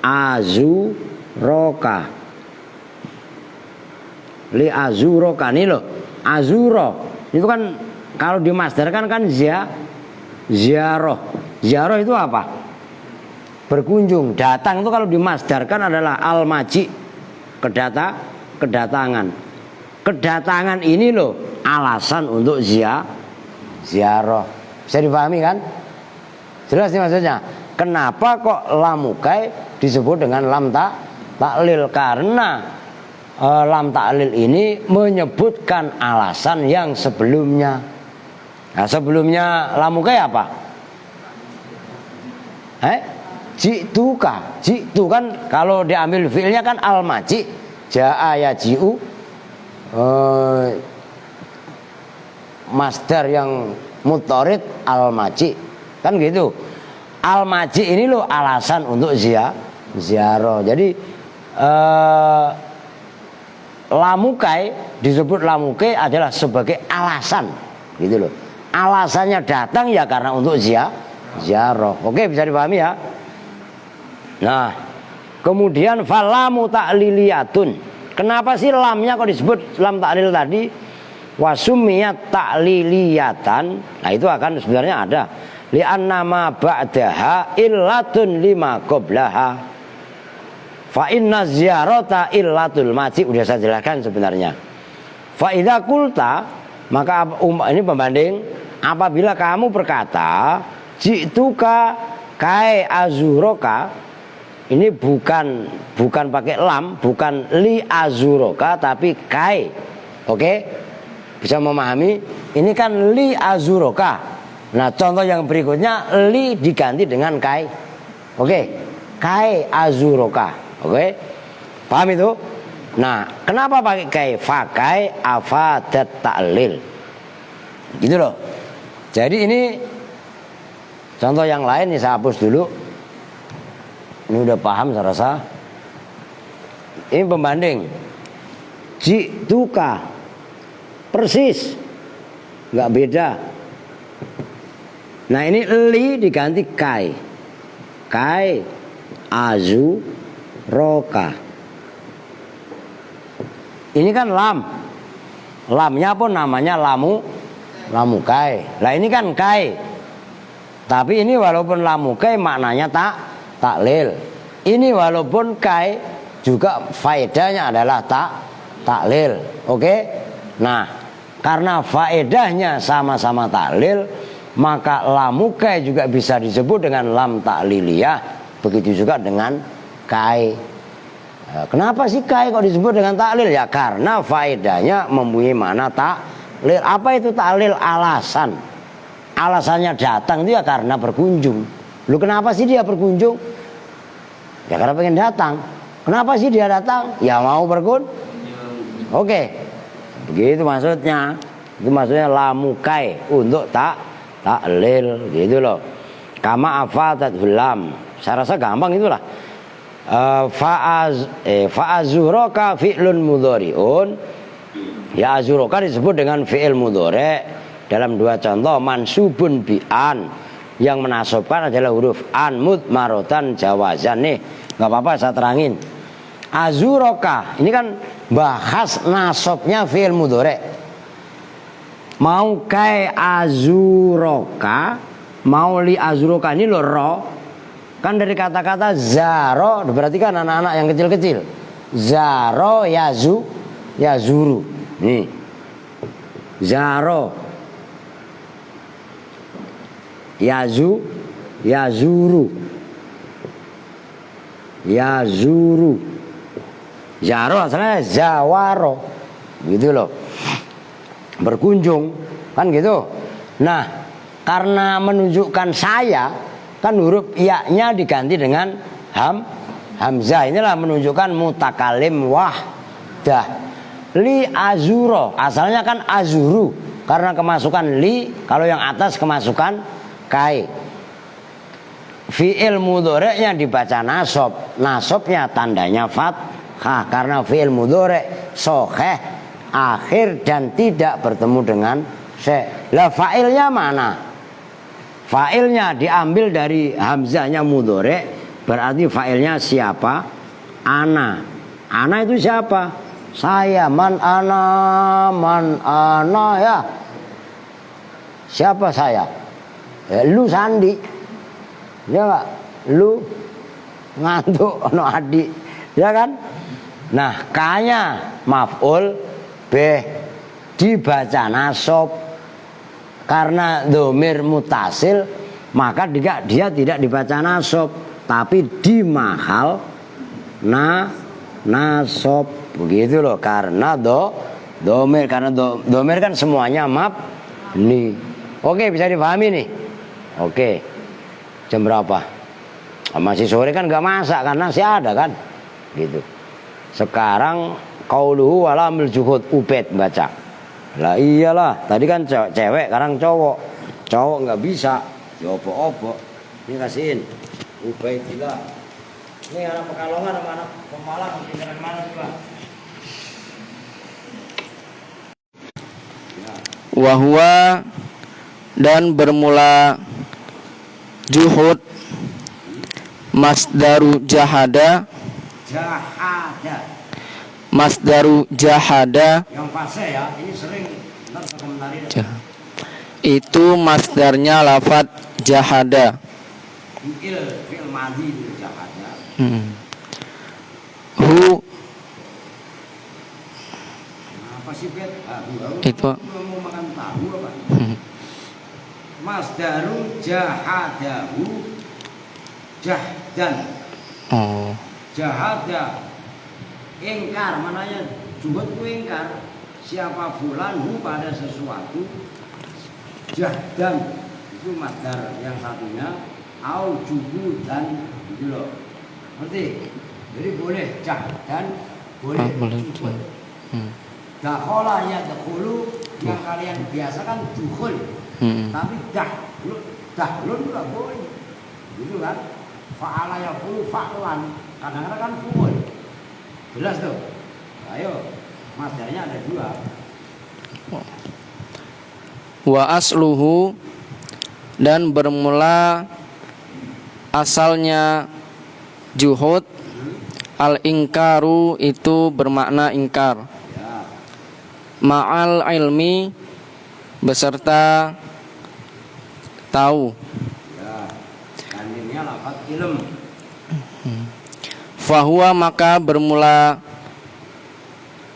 azuroka, li azuroka ini loh. Azuro itu kan kalau dimasdarkan kan ziarah. Ziarah itu apa? Berkunjung. Datang itu kalau dimasdarkan adalah al-maji, kedatangan. Kedatangan ini loh alasan untuk ziarah. Bisa dipahami kan? Jelas nih maksudnya. Kenapa kok lamukai disebut dengan lam taklil? Karena lam taklil ini menyebutkan alasan yang sebelumnya. Nah sebelumnya lamukai apa? Ji'tuka. Ji'tu kan kalau diambil fi'ilnya kan al-maji. Ja'a yaji'u masdar yang mutarid al-maji. Kan gitu. Al-maji ini loh alasan untuk ziarah. Jadi lamukai disebut lamukai adalah sebagai alasan gitu loh. Alasannya datang ya karena untuk ziarah. Oke, bisa dipahami ya. Nah, kemudian falamu ta'liliyatun. Kenapa sih lamnya kok disebut lam ta'lil tadi? Wasumiyat ta'liliyatan. Nah, itu akan sebenarnya ada li'anna ma ba'daha illatun lima qablaha. Fa inna ziyarata illatul maji. Udah saya jelaskan sebenarnya. Fa idza qulta, maka ini pembanding, apabila kamu berkata ji'tuka kai azuroka, ini bukan pakai lam, bukan li azuroka tapi kai. Oke? Bisa memahami? Ini kan li azuroka. Nah, contoh yang berikutnya li diganti dengan kai. Oke? Kai azuroka. Oke? Paham itu? Nah, kenapa pakai kai? Fakai afadat ta'lil. Gitu loh. Jadi ini contoh yang lain nih, saya hapus dulu. Ini udah paham saya rasa. Ini pembanding. Ji'tuka, persis, nggak beda. Nah, ini li diganti kai. Kai azu roka. Ini kan lam. Lamnya pun namanya lamu kai. Lah ini kan kai. Tapi ini walaupun lamu kai maknanya taklil. Ini walaupun kai juga faedahnya adalah taklil. Oke? Nah, karena faedahnya sama-sama taklil, maka lamu kai juga bisa disebut dengan lam takliliyah. Begitu juga dengan kai. Kenapa sih kai kok disebut dengan taklil? Ya karena faedahnya mempunyai makna taklil. Apa itu taklil? Alasan. Alasannya datang itu ya karena berkunjung. Lu kenapa sih dia berkunjung? Ya karena pengen datang. Kenapa sih dia datang? Ya mau berkunjung. Oke. Begitu maksudnya. Itu maksudnya lamukai untuk taklil gitu loh. Kama afadat hulam. Saya rasa gampang itulah. Fa'azuroka fi'lun mudhari'un. Ya azuroka disebut dengan fi'il mudhari'. Dalam dua contoh, mansubun bi'an, yang menasobkan adalah huruf an mudmarotan jawazan. Nih, nggak apa-apa saya terangin. Azuroka ini kan bahas nasobnya fi'il mudhari'. Mau kai azuroka, mau li azuroka, ini loh ro. Kan dari kata-kata zaro, berarti kan anak-anak yang kecil-kecil. Zaro yazuru. Nih. Zaro yazuru. Zaro asalnya zawaro. Gitu loh. Berkunjung, kan gitu. Nah, karena menunjukkan saya, kan huruf ya-nya diganti dengan hamzah. Inilah menunjukkan mutakalim wahdah. Li azuro, asalnya kan azuru, karena kemasukan li, kalau yang atas kemasukan kai. Fi'il mudhari'nya dibaca nasob. Nasobnya tandanya fathah, karena fi'il mudhari' soheh akhir dan tidak bertemu dengan se. Lah fa'ilnya mana? Fa'ilnya diambil dari hamzahnya mudhari', berarti fa'ilnya siapa? Ana. Ana itu siapa? Saya. Man ana ya. Siapa saya? Ya, lu Sandi. Ya enggak? Lu ngantuk ono adik. Ya kan? Nah, kanya maf'ul bih dibaca nasob. Karena domir mutasil, maka dia tidak dibaca nasob, tapi di mahal nasob. Begitu loh. Karena domir, karena domir kan semuanya mabni. Oke, bisa dipahami nih. Oke. Jam berapa? Masih sore kan gak masak karena masih ada kan. Gitu. Sekarang qauluhu walamul juhud Ubed baca. Lah iyalah, tadi kan cewek, sekarang cowok. Cowok nggak bisa, diopo-opo. Ini kasihin. Ubaidillah. Ini anak Pekalongan sama anak Pemalang, pindahan mana juga? Wahwa dan bermula juhud masdaru jahada. Jahada. Masdaru jahada Yang fase ya, ini sering ntar komentari. itu masdarnya lafadz jahada. Fi'il madhi itu jahada. Hu Apa sih Bet? itu Mau makan tahu apa? Masdaru jahadahu jahdan. oh Jahada ingkar, mananya juhud itu ingkar siapa fulan hu pada sesuatu. Jahdan itu masdar yang satunya au juhudan gitu loh, ngerti? Jadi boleh jahdan, boleh juhud. Dakhola ya dakhulu yang kalian biasa kan juhul, tapi dahlun nggak boleh gitu kan. Fa'ala yaqulu fa'lan, kadang-kadang kan fu'ul. Jelas tuh. Ayo, masdarnya ada dua. wa asluhu dan bermula asalnya juhud al ingkaru itu bermakna ingkar. Ya, Ma'al ilmi beserta tahu. ya. Dan ini lafaz ilm. Fahuwa maka bermula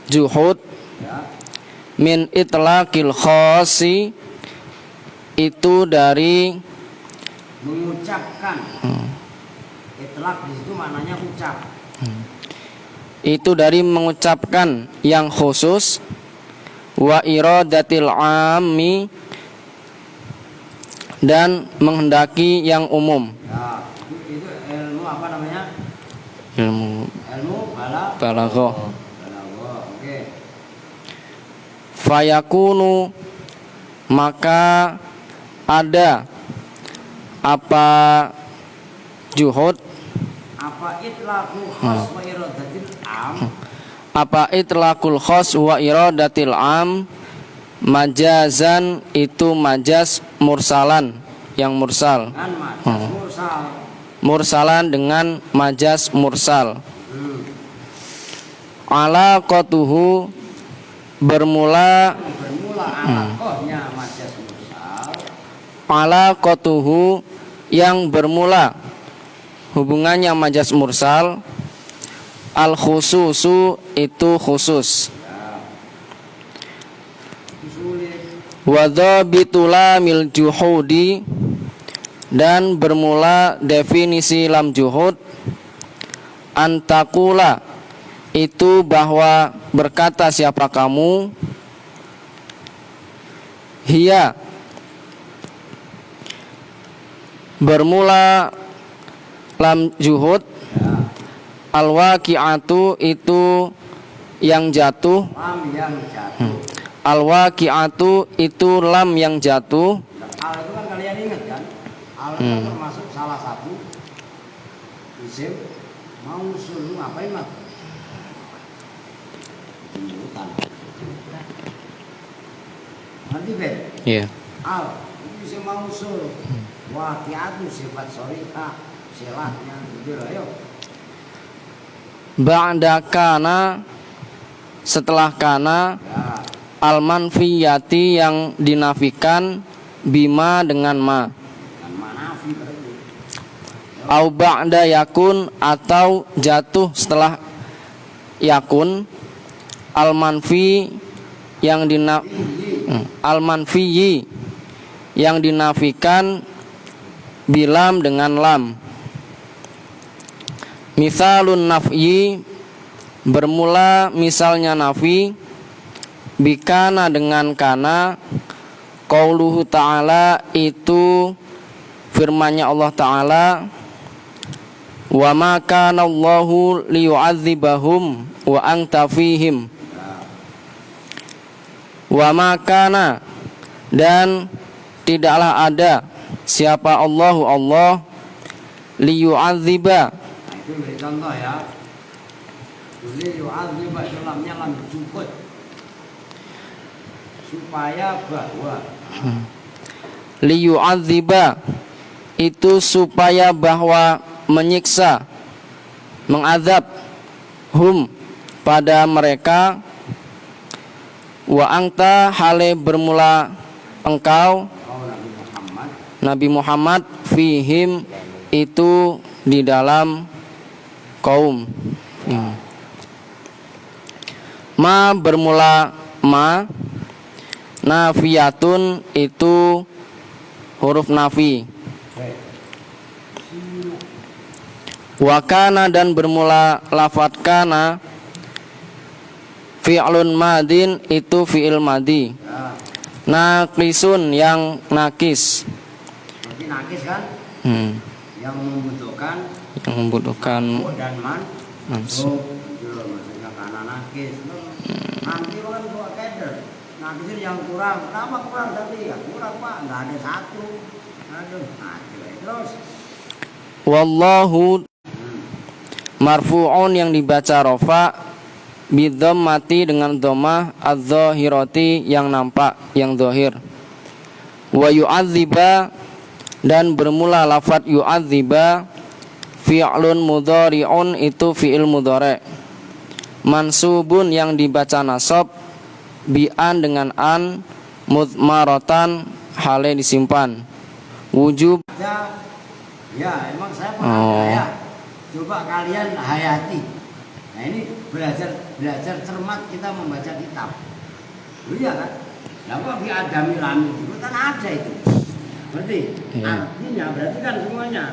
juhud Ya, min itlaqil khosi itu dari mengucapkan. Itlaq di situ maknanya ucap. itu dari mengucapkan yang khusus wa iradatil ammi dan menghendaki yang umum. Ya, itu ilmu apa namanya? Ilmu Ilmu balaghah. balaghah. Oke. Fayakunu maka ada apa juhud, Apa itlaqu khas wa iradatil am? apa itlaqul khos wa iradatil am, majazan itu majaz mursalan yang mursal, Kan majaz mursal. mursalan dengan majaz mursal. Alaqatuhu bermula Bermula alaqahnya majaz mursal. alaqatuhu yang bermula hubungannya majaz mursal, al khususu itu khusus. Wadhabitu lamil juhudi dan bermula definisi lam juhud antakula itu bahwa berkata siapa kamu, hiya bermula lam juhud al waqi'atu itu yang jatuh, Lam yang jatuh. al waqi'atu itu lam yang jatuh. Al itu kan kalian ingat kan? Al itu kan termasuk salah satu isim mausul. Ngapain mat? Jemputan. Nanti Ben. Iya. Al itu isim mausul. Waqi'atu sifat sharifah, silatnya gitu loh. Ayo. Ba'da kana setelah kana Ya, al manfiyati yang dinafikan bima dengan ma, kan manafi berarti. au ba'da yakun atau jatuh setelah yakun al manfi yang al manfiyi yang dinafikan bilam dengan lam. Misalun nafyi bermula misalnya nafi bikana dengan kana, qauluhu ta'ala itu firman-Nya Allah Ta'ala, wa ma kana Allahu liyu'adzibahum wa anta fihim. Wa makana, dan tidaklah ada siapa Allahu Allah liyu'adziba. Nah, itu beri contoh ya. Liyu'adziba itu lamnya lam jukut, supaya bahwa Liyu'adziba itu supaya bahwa menyiksa, mengazab hum pada mereka. Wa anta hale bermula engkau Nabi Muhammad fihim itu di dalam kaum. Ma bermula ma, nafiyatun itu huruf nafi. Wakana dan bermula lafadz kana, fi'lun madin itu fi'il madi. Naqisun yang nakis. berarti nakis kan, yang membutuhkan dan mansub. maksudnya karena nakis. Nanti kan buat keder, nakisin yang kurang. Kenapa kurang tadi? Ya kurang pak, nggak ada satu. Aduh, terus. Wallahu marfu'un yang dibaca rofa bidhammati dengan dhammah adz-dzahirati yang nampak, yang zahir. Wa yu'adziba dan bermula lafadz yu'adziba fi'lun mudhari'un itu fi'il mudhari'. Mansubun yang dibaca nasab bi'an dengan an mudmaratan hale disimpan. Wujub Ya, emang saya pernah ya. Coba kalian hayati. Nah ini belajar cermat kita membaca kitab. Iya kan? Nah kok biadami lamil itu kan ada itu. Berarti artinya berarti kan semuanya.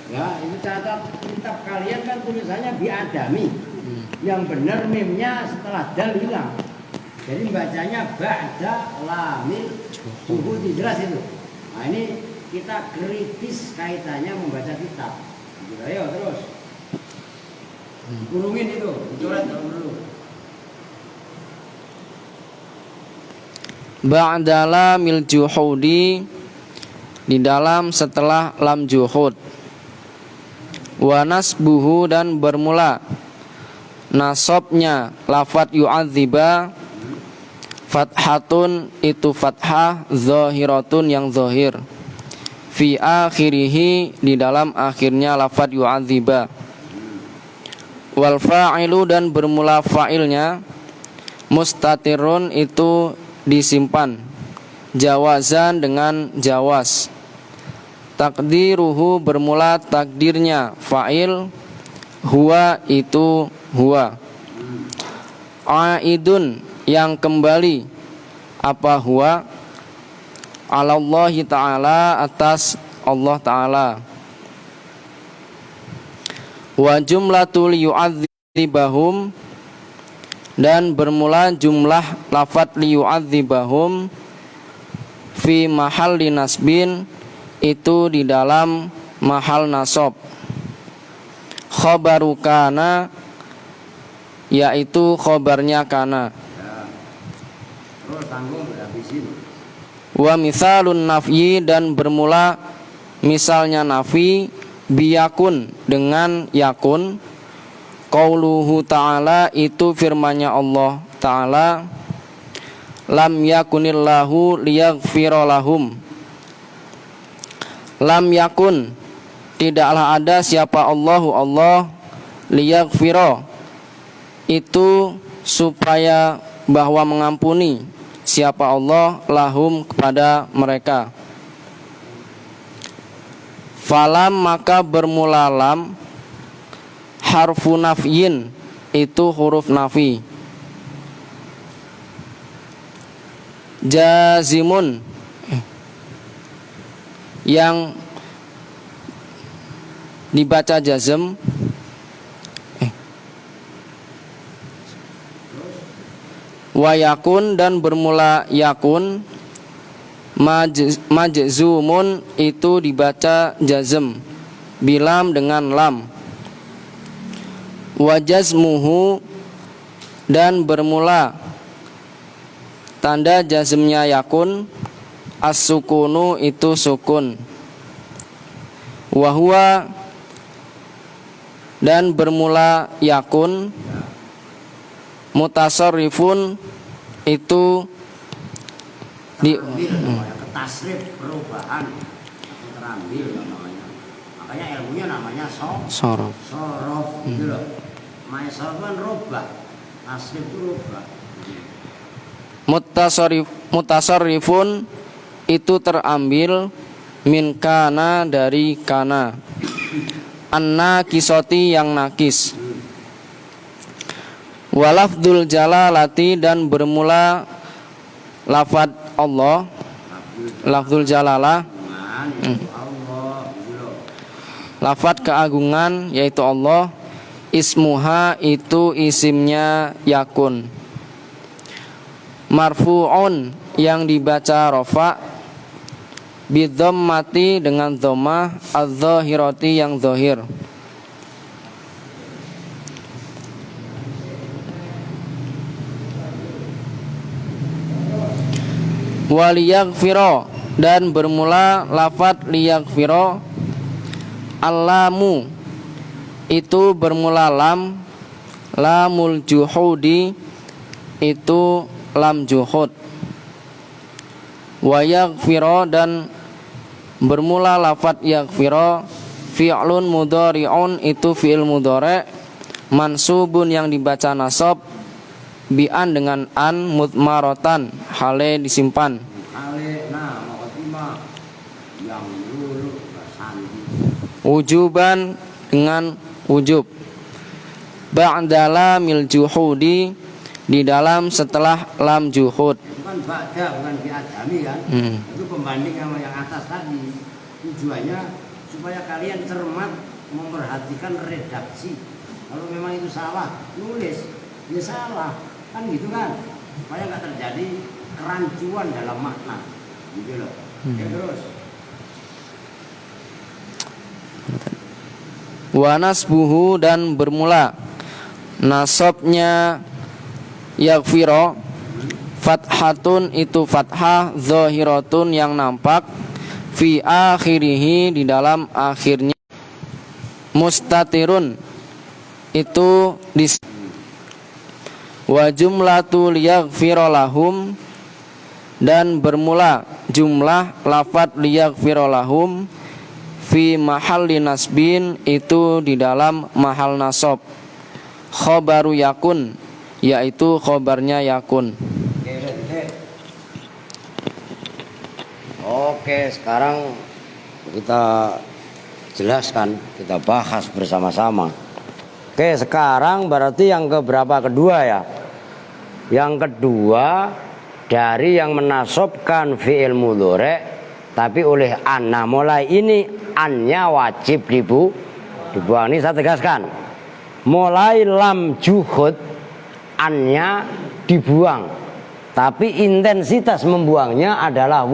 Ya, ini catat kitab kalian kan tulisannya biadami. Yang benar mimnya setelah dal hilang. Jadi bacanya ba'da lamil suhud, jelas itu. Nah ini kita kritis kaitannya membaca kitab. Ayo terus. Kurungin itu, dicoret dulu. Ba'da lamil juhudi di dalam setelah lam juhud. Wa nasbuhu dan bermula nasabnya lafadz yu'adziba fathatun itu fathah, zahiratun yang zahir. Fi akhirihi di dalam akhirnya lafadz yu'adziba. Wal fa'ilu dan bermula fa'ilnya mustatirun itu disimpan, jawazan dengan jawaz. Takdiruhu bermula takdirnya fa'il, huwa itu huwa. Aidun yang kembali apa huwa, alallahi ta'ala atas Allah ta'ala. Wa jumlatul yu'adzibahum dan bermula jumlah lafadz liyu'adzibahum fi mahalli nasbin itu di dalam mahal nasab. Khabaru kana yaitu khobarnya kana. Terus tanggung habisin. Wa mithalun nafyi dan bermula misalnya nafi biyakun dengan yakun. Qauluhu ta'ala itu firman-Nya Allah Ta'ala, lam yakunillahu liyaghfira lahum. Lam yakun tidaklah ada siapa Allahu Allah liyaghfira itu supaya bahwa mengampuni siapa Allah lahum kepada mereka. Falam maka bermula lam harfu nafyin itu huruf nafi. Jazimun yang dibaca jazm. Wa yakun dan bermula yakun. Majzumun itu dibaca jazm bilam dengan lam. Wa jazmuhu dan bermula Tanda jazmnya yakun, as-sukunu itu sukun. Wahwa dan bermula yakun, mutasarrifun itu terambil namanya, ketasrif perubahan terambil namanya. Makanya ilmunya namanya sorof. sorof gitu loh. Maisorof kan robah, tasrif itu robah. Mutasarrifun itu terambil min kana dari kana, anna kisoti yang nakis. Walafdul jalalati dan bermula lafad Allah, lafdul jalalah, Allah gitu loh. lafad keagungan yaitu Allah. Ismuha itu isimnya yakun. Marfu'un yang dibaca rofa, bidhammati dengan dhammah, adz-dzahirati yang zahir. Waliyaghfiro dan bermula lafad liyaghfiro, allamu itu bermula lam, lamul juhudi itu lam juhud. Wa yaghfiro dan bermula lafad yaghfiro, fi'lun mudhari'un itu fi'il mudhari', mansubun yang dibaca nasab, bi'an dengan an, mudmaratan hale disimpan. Ale nah maqdimah yang lulu sandi. Wujuban dengan wujub. Ba'dala mil juhudi di dalam setelah lam juhud. Itu kan ba'da bukan bi'adami kan. Itu pembanding sama yang atas tadi. Tujuannya supaya kalian cermat memperhatikan redaksi. Kalau memang itu salah, nulis ya salah kan gitu kan, supaya nggak terjadi kerancuan dalam makna gitu loh. Ya terus Wa nasbuhu dan bermula nasabnya yaghfiro, fathatun itu fathah, zahiratun yang nampak, fi akhirihi di dalam akhirnya, mustatirun itu di wa jumlatu liyaghfira lahum dan bermula jumlah lafad liyaghfira lahum fi mahalli nasbin itu di dalam mahal nasab, khobaru yakun yaitu khobarnya yakun. Oke, sekarang kita jelaskan, kita bahas bersama-sama. Oke, sekarang berarti yang keberapa? Kedua ya. Yang kedua dari yang menasobkan fi'il mudhari' tapi oleh an. Nah, mulai ini annya wajib dibuang. Ini saya tegaskan. Mulai lam juhud annya dibuang. Tapi intensitas membuangnya adalah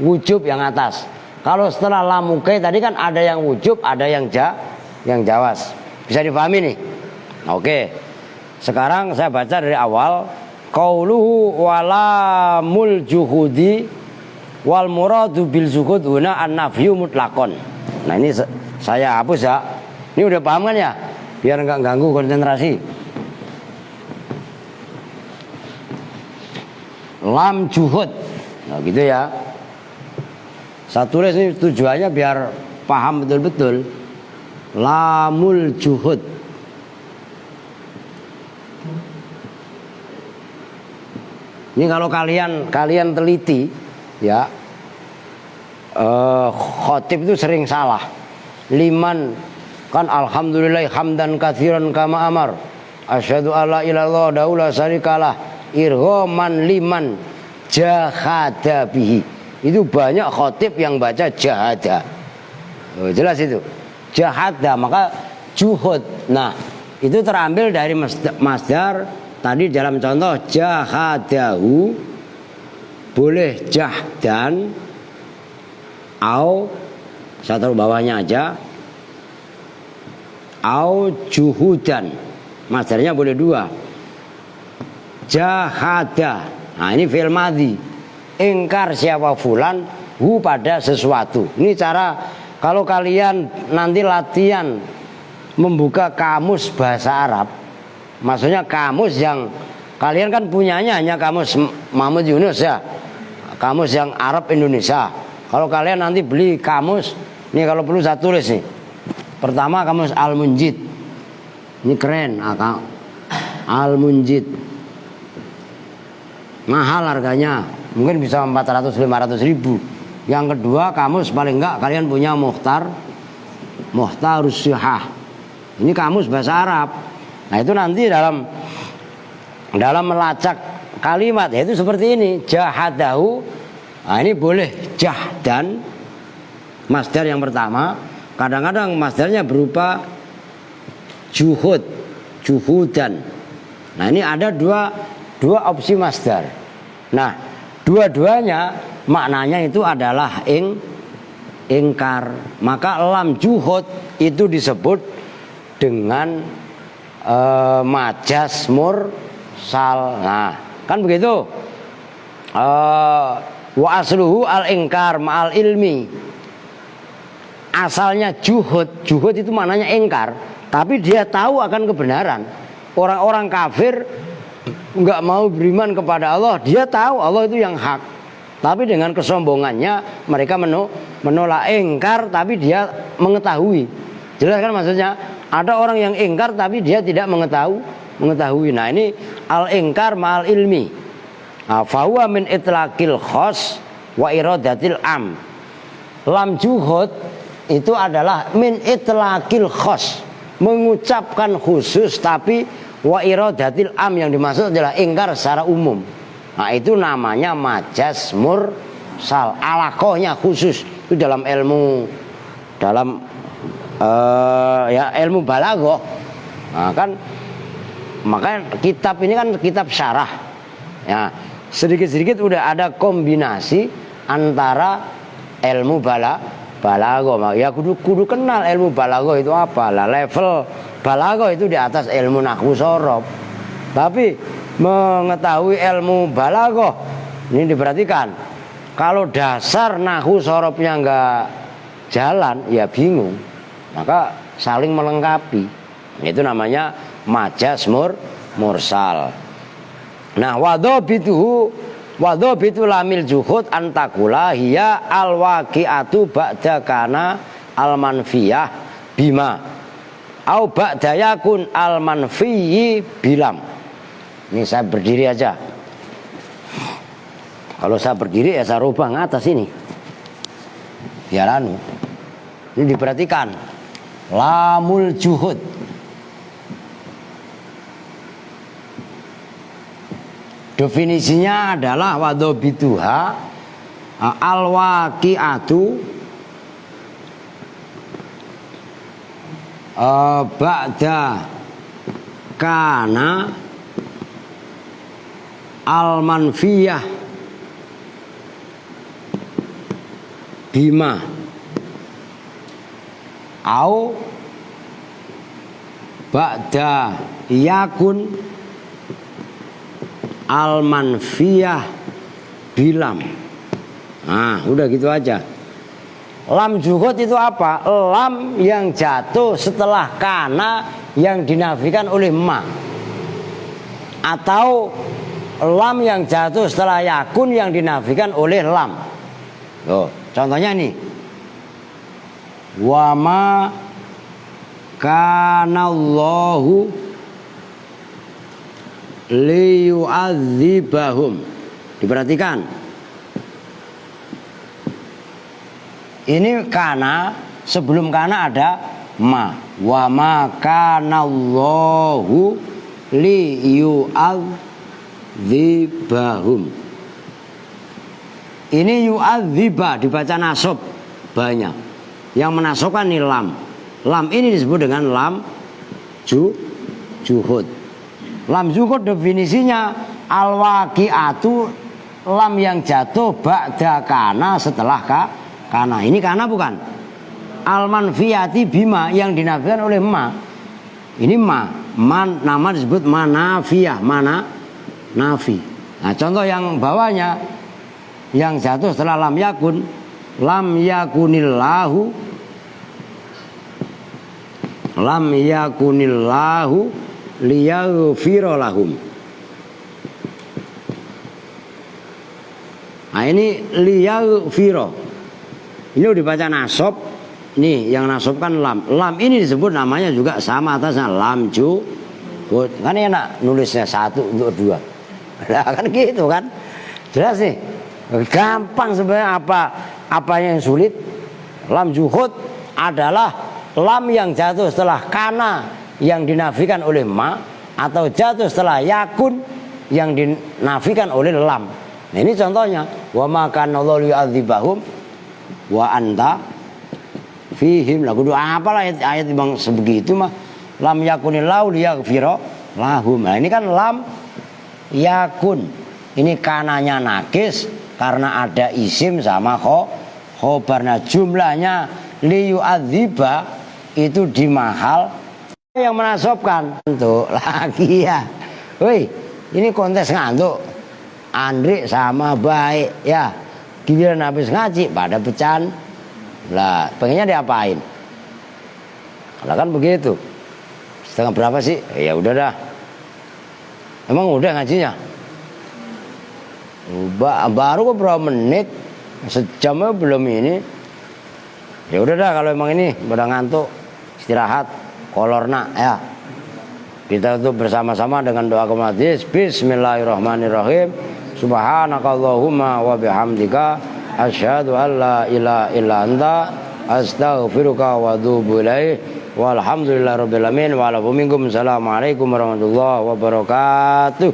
wujub yang atas. Kalau setelah lam mukai tadi kan ada yang wujub, ada yang jawas. Bisa dipahami nih? Oke. Sekarang saya baca dari awal. Qauluhu walamul juhudi wal muradu bil zuhud huna an-nafyu mutlaqon. Nah, ini saya hapus ya. Ini udah paham kan ya? Biar enggak ganggu konsentrasi. Lam juhud. Nah, gitu ya. Saya tulis ini tujuannya biar paham betul-betul. Lamul juhud. Ini kalau kalian teliti ya, khotib itu sering salah. Liman kan alhamdulillah hamdan katsiran kama amar. Asyhadu alla ilaha illallah syarikalah. Irghaman liman jahada bihi. Itu banyak khotib yang baca jahada. Jelas itu. Jahada maka juhud. Nah, itu terambil dari masdar tadi dalam contoh jahadahu, boleh jahdan au saya taruh bawahnya aja, au juhudan. Masdarnya boleh dua. Jahada Nah ini fi'il madhi. Ingkar siapa fulan hu pada sesuatu. Ini cara kalau kalian nanti latihan membuka kamus bahasa Arab, maksudnya kamus yang kalian kan punyanya hanya kamus Muhammad Yunus ya, kamus yang Arab Indonesia. Kalau kalian nanti beli kamus, ini kalau perlu saya tulis nih. Pertama kamus Al-Munjid, ini keren, Al-Munjid, mahal harganya, mungkin bisa 400-500 ribu. Yang kedua kamus paling enggak kalian punya Mukhtarus Sihah. Ini kamus bahasa Arab. Nah itu nanti dalam melacak kalimat yaitu seperti ini, jahadahu. Nah ini boleh jahdan, masdar yang pertama. Kadang-kadang masdarnya berupa juhudan. Nah ini ada dua opsi masdar. Nah dua-duanya maknanya itu adalah ingkar. Maka lam juhud itu disebut dengan majas mursal. Nah kan begitu. Wa asluhu al ingkar ma'al ilmi. Asalnya juhud itu maknanya ingkar, tapi dia tahu akan kebenaran. Orang-orang kafir nggak mau beriman kepada Allah, dia tahu Allah itu yang hak, tapi dengan kesombongannya mereka menolak. Ingkar tapi dia mengetahui. Jelas kan maksudnya? Ada orang yang ingkar tapi dia tidak mengetahui. Nah ini al ingkar ma'al ilmi. Fahuwa min itlaqil khos wa iradatil am. Lam juhud itu adalah min itlaqil khos, mengucapkan khusus, tapi wa iradatil am yang dimaksud adalah ingkar secara umum. Nah itu namanya majas mursal, alakohnya khusus. Itu dalam ilmu ilmu balaghah. Nah kan makanya kitab ini kan kitab syarah. Ya, sedikit-sedikit udah ada kombinasi antara ilmu balaghah. Ya kudu kenal ilmu balaghah itu apa. Lah level balaghah itu di atas ilmu nahwu shorof. Tapi mengetahui ilmu balaghah ini diperhatikan. Kalau dasar nahwu shorofnya enggak jalan, ya bingung. Maka saling melengkapi. Itu namanya majas mursal. Nah, wadhabitu lamil juhud antakula hiya alwaqi'atu ba'da kana almanfiyah bima au ba'da yakun almanfiyyi bilam. Ini saya berdiri aja. Kalau saya berdiri ya saya rubah ngatas ini. Biar anu. Ini diperhatikan. Lamul juhud. Definisinya adalah wadhabituha alwaqi'atu ba'da kana almanfiyah bima au ba'da yakun al-manfiyah bilam. Nah udah gitu aja. Lam juhud itu apa? Lam yang jatuh setelah kana yang dinafikan oleh ma, atau lam yang jatuh setelah yakun yang dinafikan oleh lam. Loh, contohnya nih, wa ma kanallahu liyu'adzibahum. Diperhatikan, ini kana, sebelum kana ada ma. Wa ma kanallahu liyu'adzibahum. Ini yu'adzibah dibaca nasab banyak. Yang menasobkan ini lam. Lam ini disebut dengan lam juhud. Lam juhud definisinya al-waqi'atu, lam yang jatuh ba'da kana, setelah kana. Ini kana bukan? Al-manfiyati bima yang dinafikan oleh ma. Ini ma. Man, nama disebut manafiyah, mana nafi. Nah, contoh yang bawahnya yang jatuh setelah lam yakun, lam yakunillahu, lam yakunillahu liyaghfira lahum. Nah, ini liyaghfira. Ini udah dibaca nasab. Nih yang nasab kan lam. Lam ini disebut namanya juga sama atasnya lam juhud. Kan enak nulisnya satu untuk dua. Nah, kan gitu kan. Jelas nih. Gampang sebenarnya apa yang sulit. Lam juhud adalah lam yang jatuh setelah kana yang dinafikan oleh ma, atau jatuh setelah yakun yang dinafikan oleh lam. Nah, ini contohnya. Wa ma kana Allahu yu'adzibahum wa anta fihim. Lah kudu apalah ayat bang sebegitu mah. Lam yakunillahu liyaghfira lahum. Nah, ini kan lam yakun. Ini kananya nakis karena ada isim sama khobar. Nah, jumlahnya liyu'adziba itu di mahal yang menasabkan. Ngantuk lagi ya. Woi, ini kontes ngantuk. Andri sama baik ya. Giliran habis ngaji pada pecan. Lah, pengennya diapain? Lah kan begitu. Setengah berapa sih? Ya udah dah. Emang udah ngajinya? Baru kok berapa menit? Sejamnya belum ini. Ya udah dah kalau emang ini pada ngantuk, istirahat, kolorna ya. Kita tutup bersama-sama dengan doa kematian. Bismillahirrahmanirrahim. Subhanakallahumma wa bihamdika asyhadu an la ilaha illa anta astaghfiruka wa atubu ilaik. Walhamdulillahirabbil alamin. Wa alaikum warahmatullahi wabarakatuh.